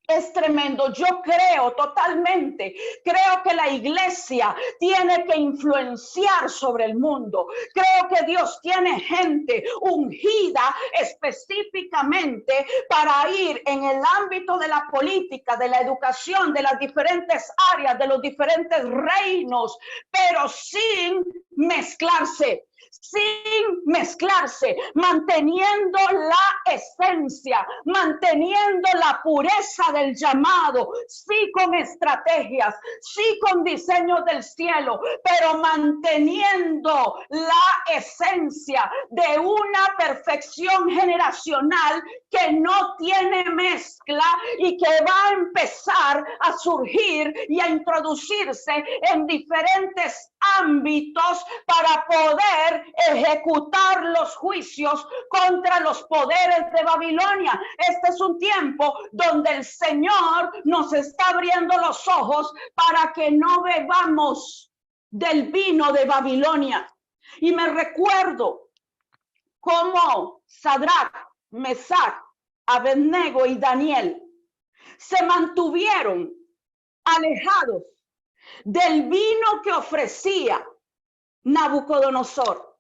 es tremendo. Yo creo totalmente, creo que la iglesia tiene que influenciar sobre el mundo. Creo que Dios tiene gente ungida específicamente para ir en el ámbito de la política, de la educación, de las diferentes áreas, de los diferentes reinos, pero sin mezclarse. Manteniendo la esencia, manteniendo la pureza del llamado, sí con estrategias, sí con diseños del cielo, pero manteniendo la esencia de una perfección generacional que no tiene mezcla y que va a empezar a surgir y a introducirse en diferentes ámbitos para poder ejecutar los juicios contra los poderes de Babilonia. Este es un tiempo donde el Señor nos está abriendo los ojos para que no bebamos del vino de Babilonia. Y me recuerdo cómo Sadrach, Mesach, Abednego y Daniel se mantuvieron alejados del vino que ofrecía Nabucodonosor,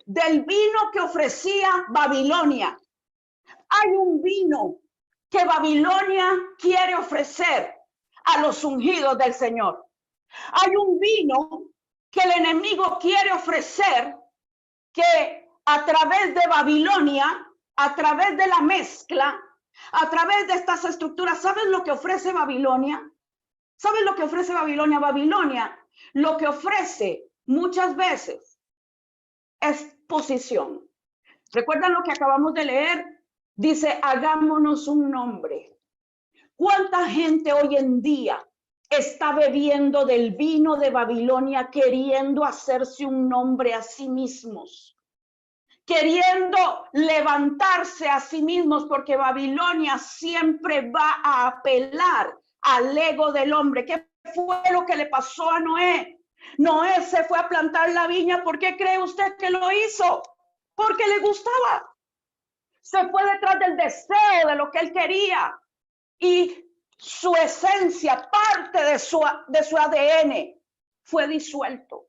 del vino que ofrecía Babilonia. Hay un vino que Babilonia quiere ofrecer a los ungidos del Señor. Hay un vino que el enemigo quiere ofrecer, que a través de Babilonia, a través de la mezcla, a través de estas estructuras, ¿sabes lo que ofrece Babilonia? ¿Sabes lo que ofrece Babilonia? Babilonia lo que ofrece muchas veces es posición. ¿Recuerdan lo que acabamos de leer? Dice, hagámonos un nombre. ¿Cuánta gente hoy en día está bebiendo del vino de Babilonia, queriendo hacerse un nombre a sí mismos? Queriendo levantarse a sí mismos, porque Babilonia siempre va a apelar al ego del hombre. ¿Qué fue lo que le pasó a Noé? Noé se fue a plantar la viña. ¿Por qué cree usted que lo hizo? Porque le gustaba. Se fue detrás del deseo de lo que él quería. Y su esencia, parte de su ADN, fue disuelto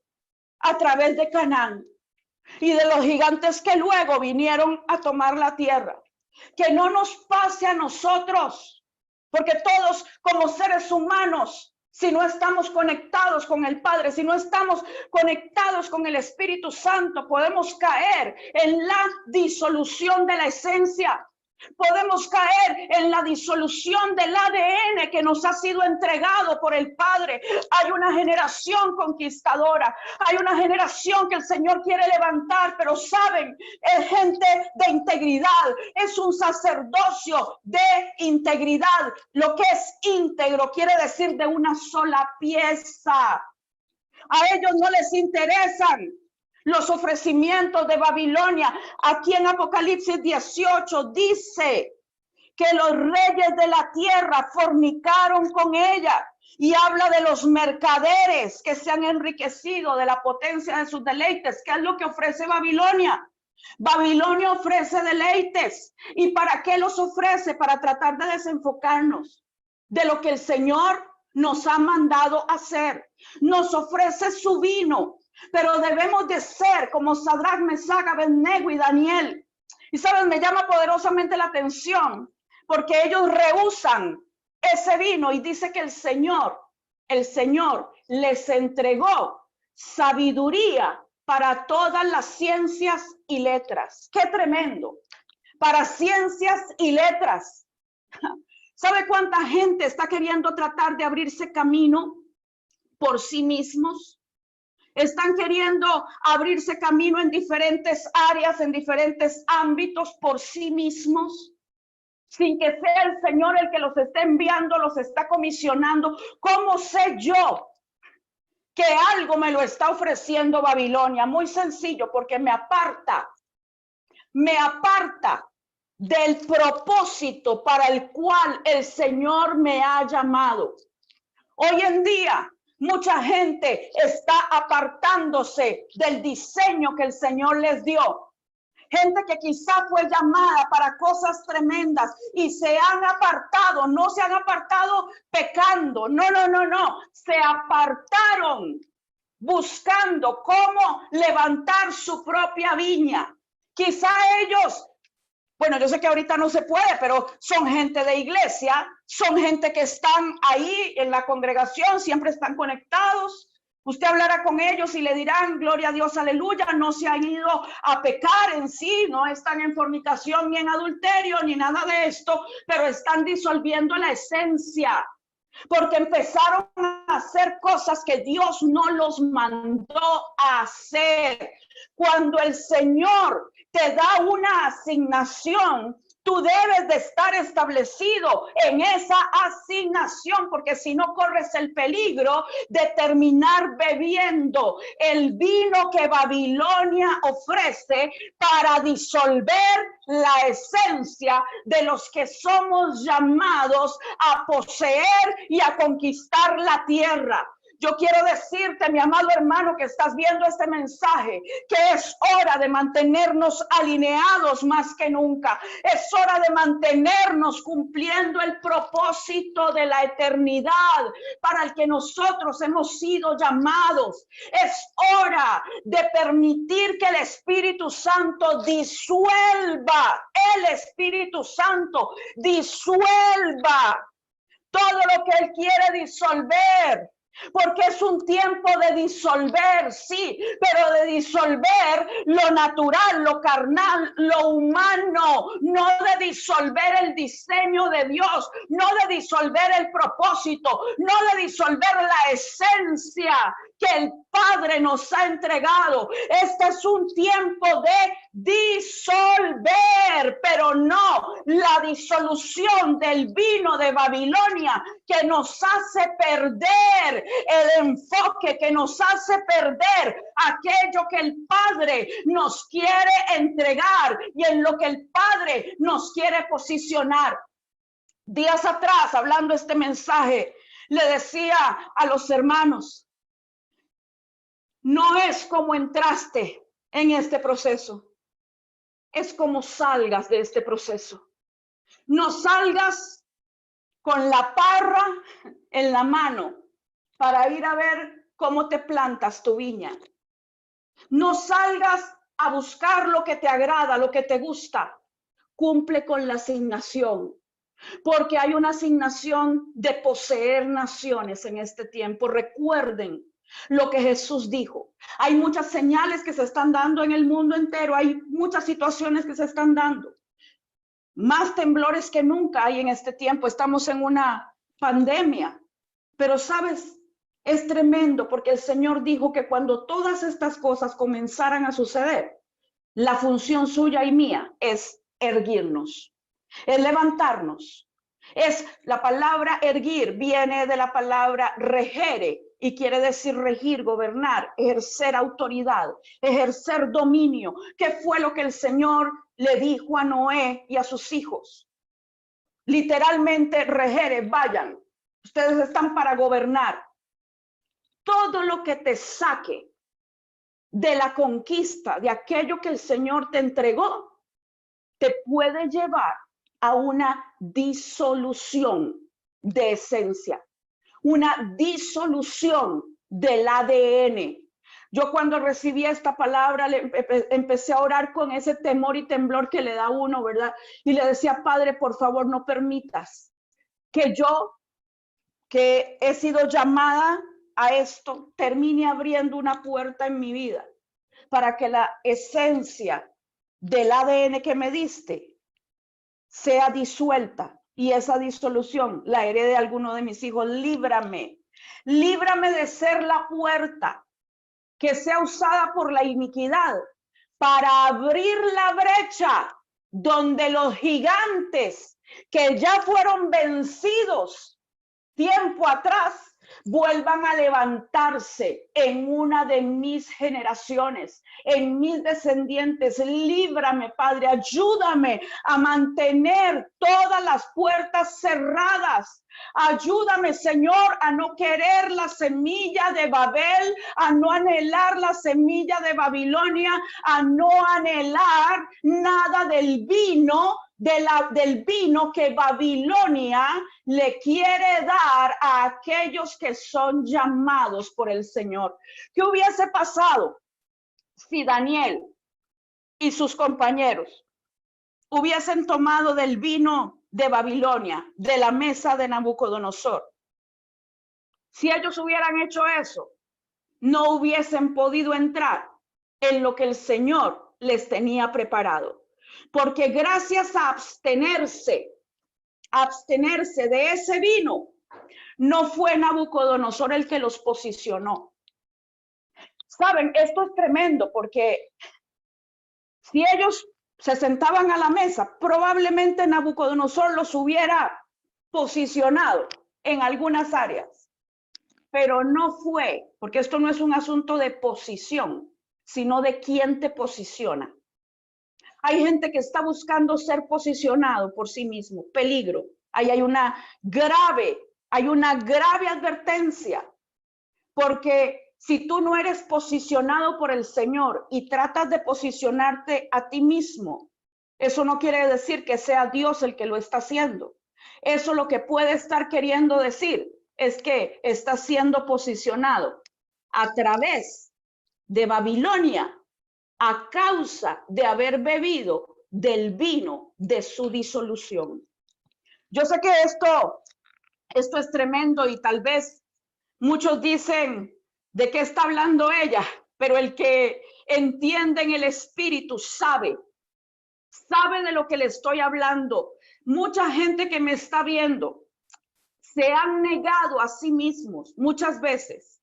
a través de Canaán y de los gigantes que luego vinieron a tomar la tierra. Que no nos pase a nosotros, porque todos como seres humanos, si no estamos conectados con el Padre, si no estamos conectados con el Espíritu Santo, podemos caer en la disolución de la esencia. Podemos caer en la disolución del ADN que nos ha sido entregado por el Padre. Hay una generación conquistadora, hay una generación que el Señor quiere levantar, pero saben, es gente de integridad, es un sacerdocio de integridad. Lo que es íntegro quiere decir de una sola pieza. A ellos no les interesan los ofrecimientos de Babilonia. Aquí en Apocalipsis 18 dice que los reyes de la tierra fornicaron con ella, y habla de los mercaderes que se han enriquecido de la potencia de sus deleites. ¿Qué es lo que ofrece Babilonia? Babilonia ofrece deleites. ¿Y para qué los ofrece? Para tratar de desenfocarnos de lo que el Señor nos ha mandado hacer. Nos ofrece su vino pero debemos de ser como Sadrach, Mesach, Abednego y Daniel. Y saben, me llama poderosamente la atención porque ellos rehúsan ese vino y dice que el Señor les entregó sabiduría para todas las ciencias y letras. ¡Qué tremendo! Para ciencias y letras. ¿Sabe cuánta gente está queriendo tratar de abrirse camino por sí mismos? Están queriendo abrirse camino en diferentes áreas, en diferentes ámbitos por sí mismos, sin que sea el Señor el que los esté enviando, los está comisionando. ¿Cómo sé yo que algo me lo está ofreciendo Babilonia? Muy sencillo, porque me aparta del propósito para el cual el Señor me ha llamado. Hoy en día, mucha gente está apartándose del diseño que el Señor les dio. Gente que quizá fue llamada para cosas tremendas y se han apartado, no se han apartado pecando, no, se apartaron buscando cómo levantar su propia viña. Quizá ellos, bueno, yo sé que ahorita no se puede, pero son gente de iglesia, son gente que están ahí en la congregación, siempre están conectados. Usted hablará con ellos y le dirán, gloria a Dios, aleluya, no se han ido a pecar en sí, no están en fornicación ni en adulterio ni nada de esto, pero están disolviendo la esencia, porque empezaron a hacer cosas que Dios no los mandó a hacer. Cuando el Señor te da una asignación, tú debes de estar establecido en esa asignación, porque si no corres el peligro de terminar bebiendo el vino que Babilonia ofrece para disolver la esencia de los que somos llamados a poseer y a conquistar la tierra. Yo quiero decirte, mi amado hermano, que estás viendo este mensaje, que es hora de mantenernos alineados más que nunca. Es hora de mantenernos cumpliendo el propósito de la eternidad para el que nosotros hemos sido llamados. Es hora de permitir que el Espíritu Santo disuelva, todo lo que Él quiere disolver. Porque es un tiempo de disolver, sí, pero de disolver lo natural, lo carnal, lo humano, no de disolver el diseño de Dios, no de disolver el propósito, no de disolver la esencia que el Padre nos ha entregado. Este es un tiempo de disolver, pero no la disolución del vino de Babilonia que nos hace perder el enfoque, que nos hace perder aquello que el Padre nos quiere entregar y en lo que el Padre nos quiere posicionar. Días atrás, hablando este mensaje, le decía a los hermanos, no es como entraste en este proceso, es como salgas de este proceso. No salgas con la parra en la mano para ir a ver cómo te plantas tu viña. No salgas a buscar lo que te agrada, lo que te gusta. Cumple con la asignación, porque hay una asignación de poseer naciones en este tiempo. Recuerden lo que Jesús dijo. Hay muchas señales que se están dando en el mundo entero. Hay muchas situaciones que se están dando. Más temblores que nunca hay en este tiempo. Estamos en una pandemia. Pero, ¿sabes? Es tremendo porque el Señor dijo que cuando todas estas cosas comenzaran a suceder, la función suya y mía es erguirnos, es levantarnos. Es la palabra erguir, viene de la palabra regere y quiere decir regir, gobernar, ejercer autoridad, ejercer dominio. ¿Qué fue lo que el Señor le dijo a Noé y a sus hijos? Literalmente regere, vayan, ustedes están para gobernar. Todo lo que te saque de la conquista, de aquello que el Señor te entregó, te puede llevar a una disolución de esencia, una disolución del ADN. Yo cuando recibí esta palabra empecé a orar con ese temor y temblor que le da a uno, ¿verdad? Y le decía, Padre, por favor, no permitas que yo, que he sido llamada a esto, termine abriendo una puerta en mi vida para que la esencia del ADN que me diste sea disuelta y esa disolución la herede alguno de mis hijos. Líbrame, líbrame de ser la puerta que sea usada por la iniquidad para abrir la brecha donde los gigantes que ya fueron vencidos tiempo atrás vuelvan a levantarse en una de mis generaciones, en mis descendientes. Líbrame, Padre, ayúdame a mantener todas las puertas cerradas. Ayúdame, Señor, a no querer la semilla de Babel, a no anhelar la semilla de Babilonia, a no anhelar nada del vino, del vino que Babilonia le quiere dar a aquellos que son llamados por el Señor. ¿Qué hubiese pasado si Daniel y sus compañeros hubiesen tomado del vino de Babilonia, de la mesa de Nabucodonosor? Si ellos hubieran hecho eso, no hubiesen podido entrar en lo que el Señor les tenía preparado. Porque gracias a abstenerse de ese vino, no fue Nabucodonosor el que los posicionó. Saben, esto es tremendo porque si ellos se sentaban a la mesa, probablemente Nabucodonosor los hubiera posicionado en algunas áreas, pero no fue, porque esto no es un asunto de posición, sino de quién te posiciona. Hay gente que está buscando ser posicionado por sí mismo. Peligro. Ahí hay una grave advertencia. Porque si tú no eres posicionado por el Señor y tratas de posicionarte a ti mismo, eso no quiere decir que sea Dios el que lo está haciendo. Eso lo que puede estar queriendo decir es que está siendo posicionado a través de Babilonia, a causa de haber bebido del vino de su disolución. Yo sé que esto es tremendo y tal vez muchos dicen, ¿de qué está hablando ella? Pero el que entiende en el espíritu sabe de lo que le estoy hablando. Mucha gente que me está viendo se han negado a sí mismos muchas veces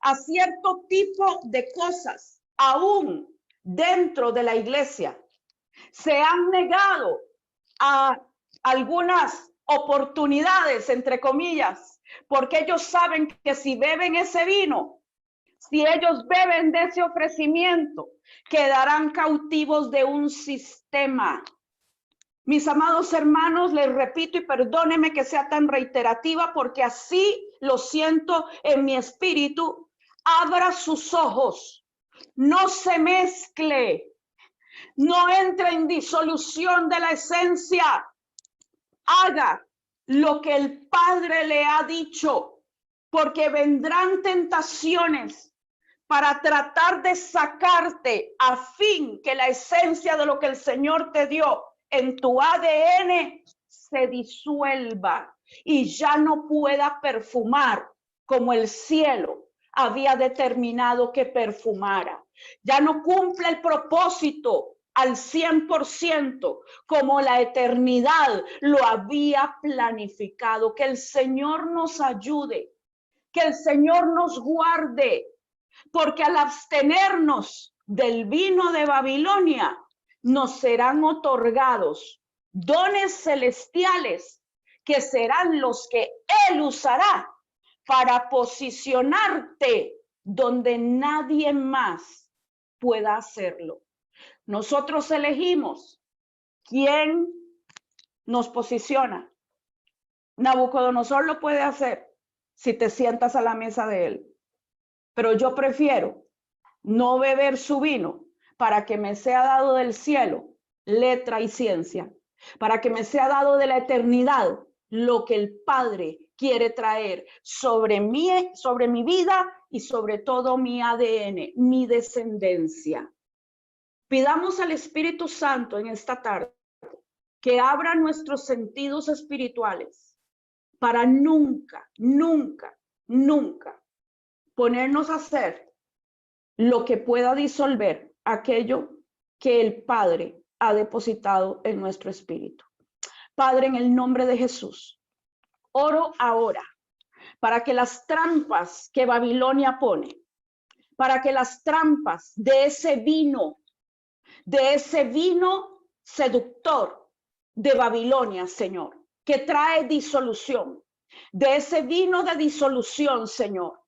a cierto tipo de cosas, aún dentro de la iglesia. Se han negado a algunas oportunidades, entre comillas, porque ellos saben que si beben ese vino, si ellos beben de ese ofrecimiento, quedarán cautivos de un sistema. Mis amados hermanos, les repito y perdónenme que sea tan reiterativa porque así lo siento en mi espíritu. Abra sus ojos, no se mezcle, no entre en disolución de la esencia. Haga lo que el Padre le ha dicho, porque vendrán tentaciones para tratar de sacarte a fin que la esencia de lo que el Señor te dio en tu ADN se disuelva y ya no pueda perfumar como el cielo había determinado que perfumara. Ya no cumple el propósito al 100% como la eternidad lo había planificado. Que el Señor nos ayude, que el Señor nos guarde, porque al abstenernos del vino de Babilonia, nos serán otorgados dones celestiales que serán los que Él usará para posicionarte donde nadie más pueda hacerlo. Nosotros elegimos quién nos posiciona. Nabucodonosor lo puede hacer si te sientas a la mesa de él, pero yo prefiero no beber su vino para que me sea dado del cielo letra y ciencia, para que me sea dado de la eternidad lo que el Padre quiere traer sobre mi vida y sobre todo mi ADN, mi descendencia. Pidamos al Espíritu Santo en esta tarde que abra nuestros sentidos espirituales para nunca, nunca, nunca ponernos a hacer lo que pueda disolver aquello que el Padre ha depositado en nuestro espíritu. Padre, en el nombre de Jesús, oro ahora para que las trampas que Babilonia pone, para que las trampas de ese vino seductor de Babilonia, Señor, que trae disolución, de ese vino de disolución, Señor,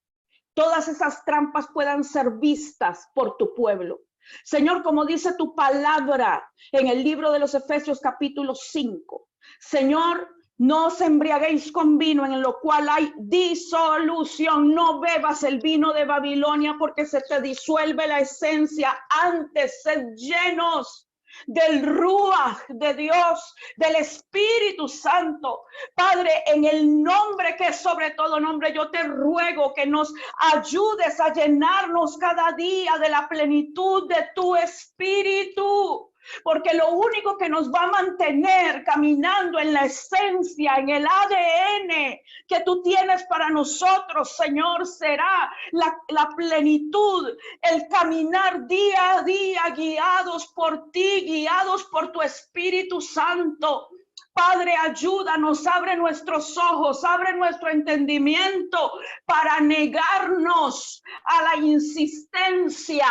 todas esas trampas puedan ser vistas por tu pueblo. Señor, como dice tu palabra en el libro de los Efesios capítulo 5, Señor, no os embriaguéis con vino en lo cual hay disolución. No bebas el vino de Babilonia porque se te disuelve la esencia. Antes, sed llenos del Ruach de Dios, del Espíritu Santo. Padre, en el nombre que es sobre todo nombre, yo te ruego que nos ayudes a llenarnos cada día de la plenitud de tu Espíritu. Porque lo único que nos va a mantener caminando en la esencia, en el ADN que tú tienes para nosotros, Señor, será la plenitud, el caminar día a día, guiados por ti, guiados por tu Espíritu Santo. Padre, ayúdanos, abre nuestros ojos, abre nuestro entendimiento para negarnos a la insistencia.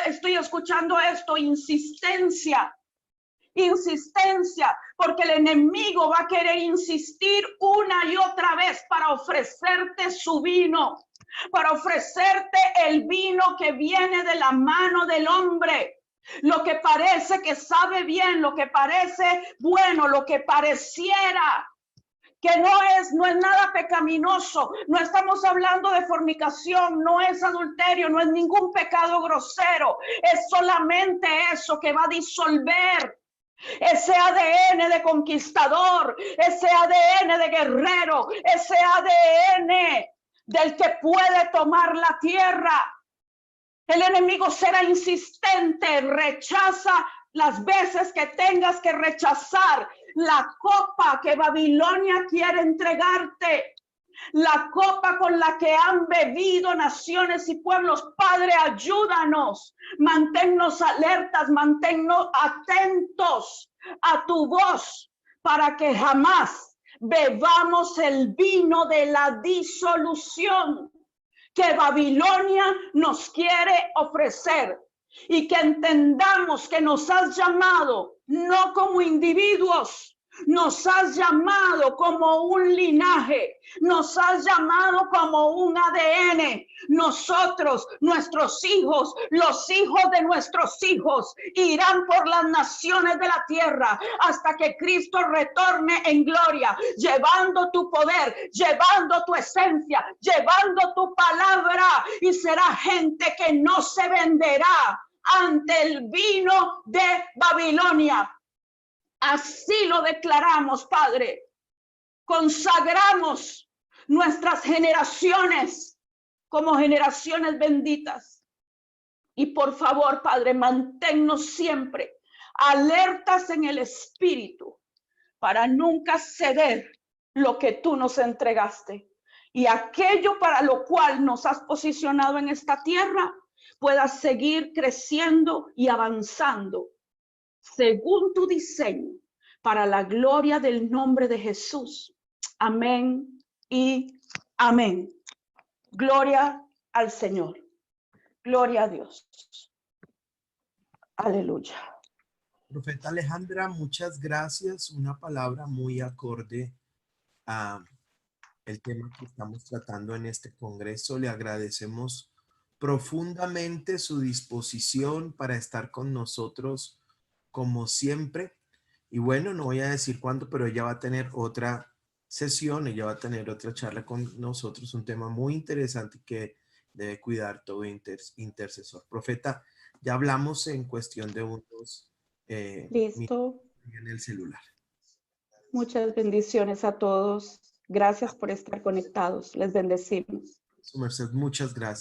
Estoy escuchando esto, insistencia, porque el enemigo va a querer insistir una y otra vez para ofrecerte su vino, para ofrecerte el vino que viene de la mano del hombre. Lo que parece que sabe bien, lo que parece bueno, lo que pareciera que no es nada pecaminoso. No estamos hablando de fornicación, no es adulterio, no es ningún pecado grosero. Es solamente eso que va a disolver ese ADN de conquistador, ese ADN de guerrero, ese ADN del que puede tomar la tierra. El enemigo será insistente, rechaza las veces que tengas que rechazar la copa que Babilonia quiere entregarte, la copa con la que han bebido naciones y pueblos. Padre, ayúdanos, manténnos alertas, manténnos atentos a tu voz para que jamás bebamos el vino de la disolución que Babilonia nos quiere ofrecer, y que entendamos que nos has llamado no como individuos, nos has llamado como un linaje, nos has llamado como un ADN. Nosotros, nuestros hijos, los hijos de nuestros hijos irán por las naciones de la tierra hasta que Cristo retorne en gloria, llevando tu poder, llevando tu esencia, llevando tu palabra, y será gente que no se venderá ante el vino de Babilonia. Así lo declaramos, Padre. Consagramos nuestras generaciones como generaciones benditas. Y por favor, Padre, manténnos siempre alertas en el espíritu para nunca ceder lo que tú nos entregaste. Y aquello para lo cual nos has posicionado en esta tierra pueda seguir creciendo y avanzando según tu diseño, para la gloria del nombre de Jesús. Amén y amén. Gloria al Señor. Gloria a Dios. Aleluya. Profeta Alejandra, muchas gracias. Una palabra muy acorde a el tema que estamos tratando en este congreso. Le agradecemos profundamente su disposición para estar con nosotros como siempre. Y bueno, no voy a decir cuándo, pero ella va a tener otra sesión, ella va a tener otra charla con nosotros, un tema muy interesante que debe cuidar todo intercesor. Profeta, ya hablamos en cuestión de unos Listo. en el celular. Muchas bendiciones a todos. Gracias por estar conectados. Les bendecimos. Su merced, muchas gracias.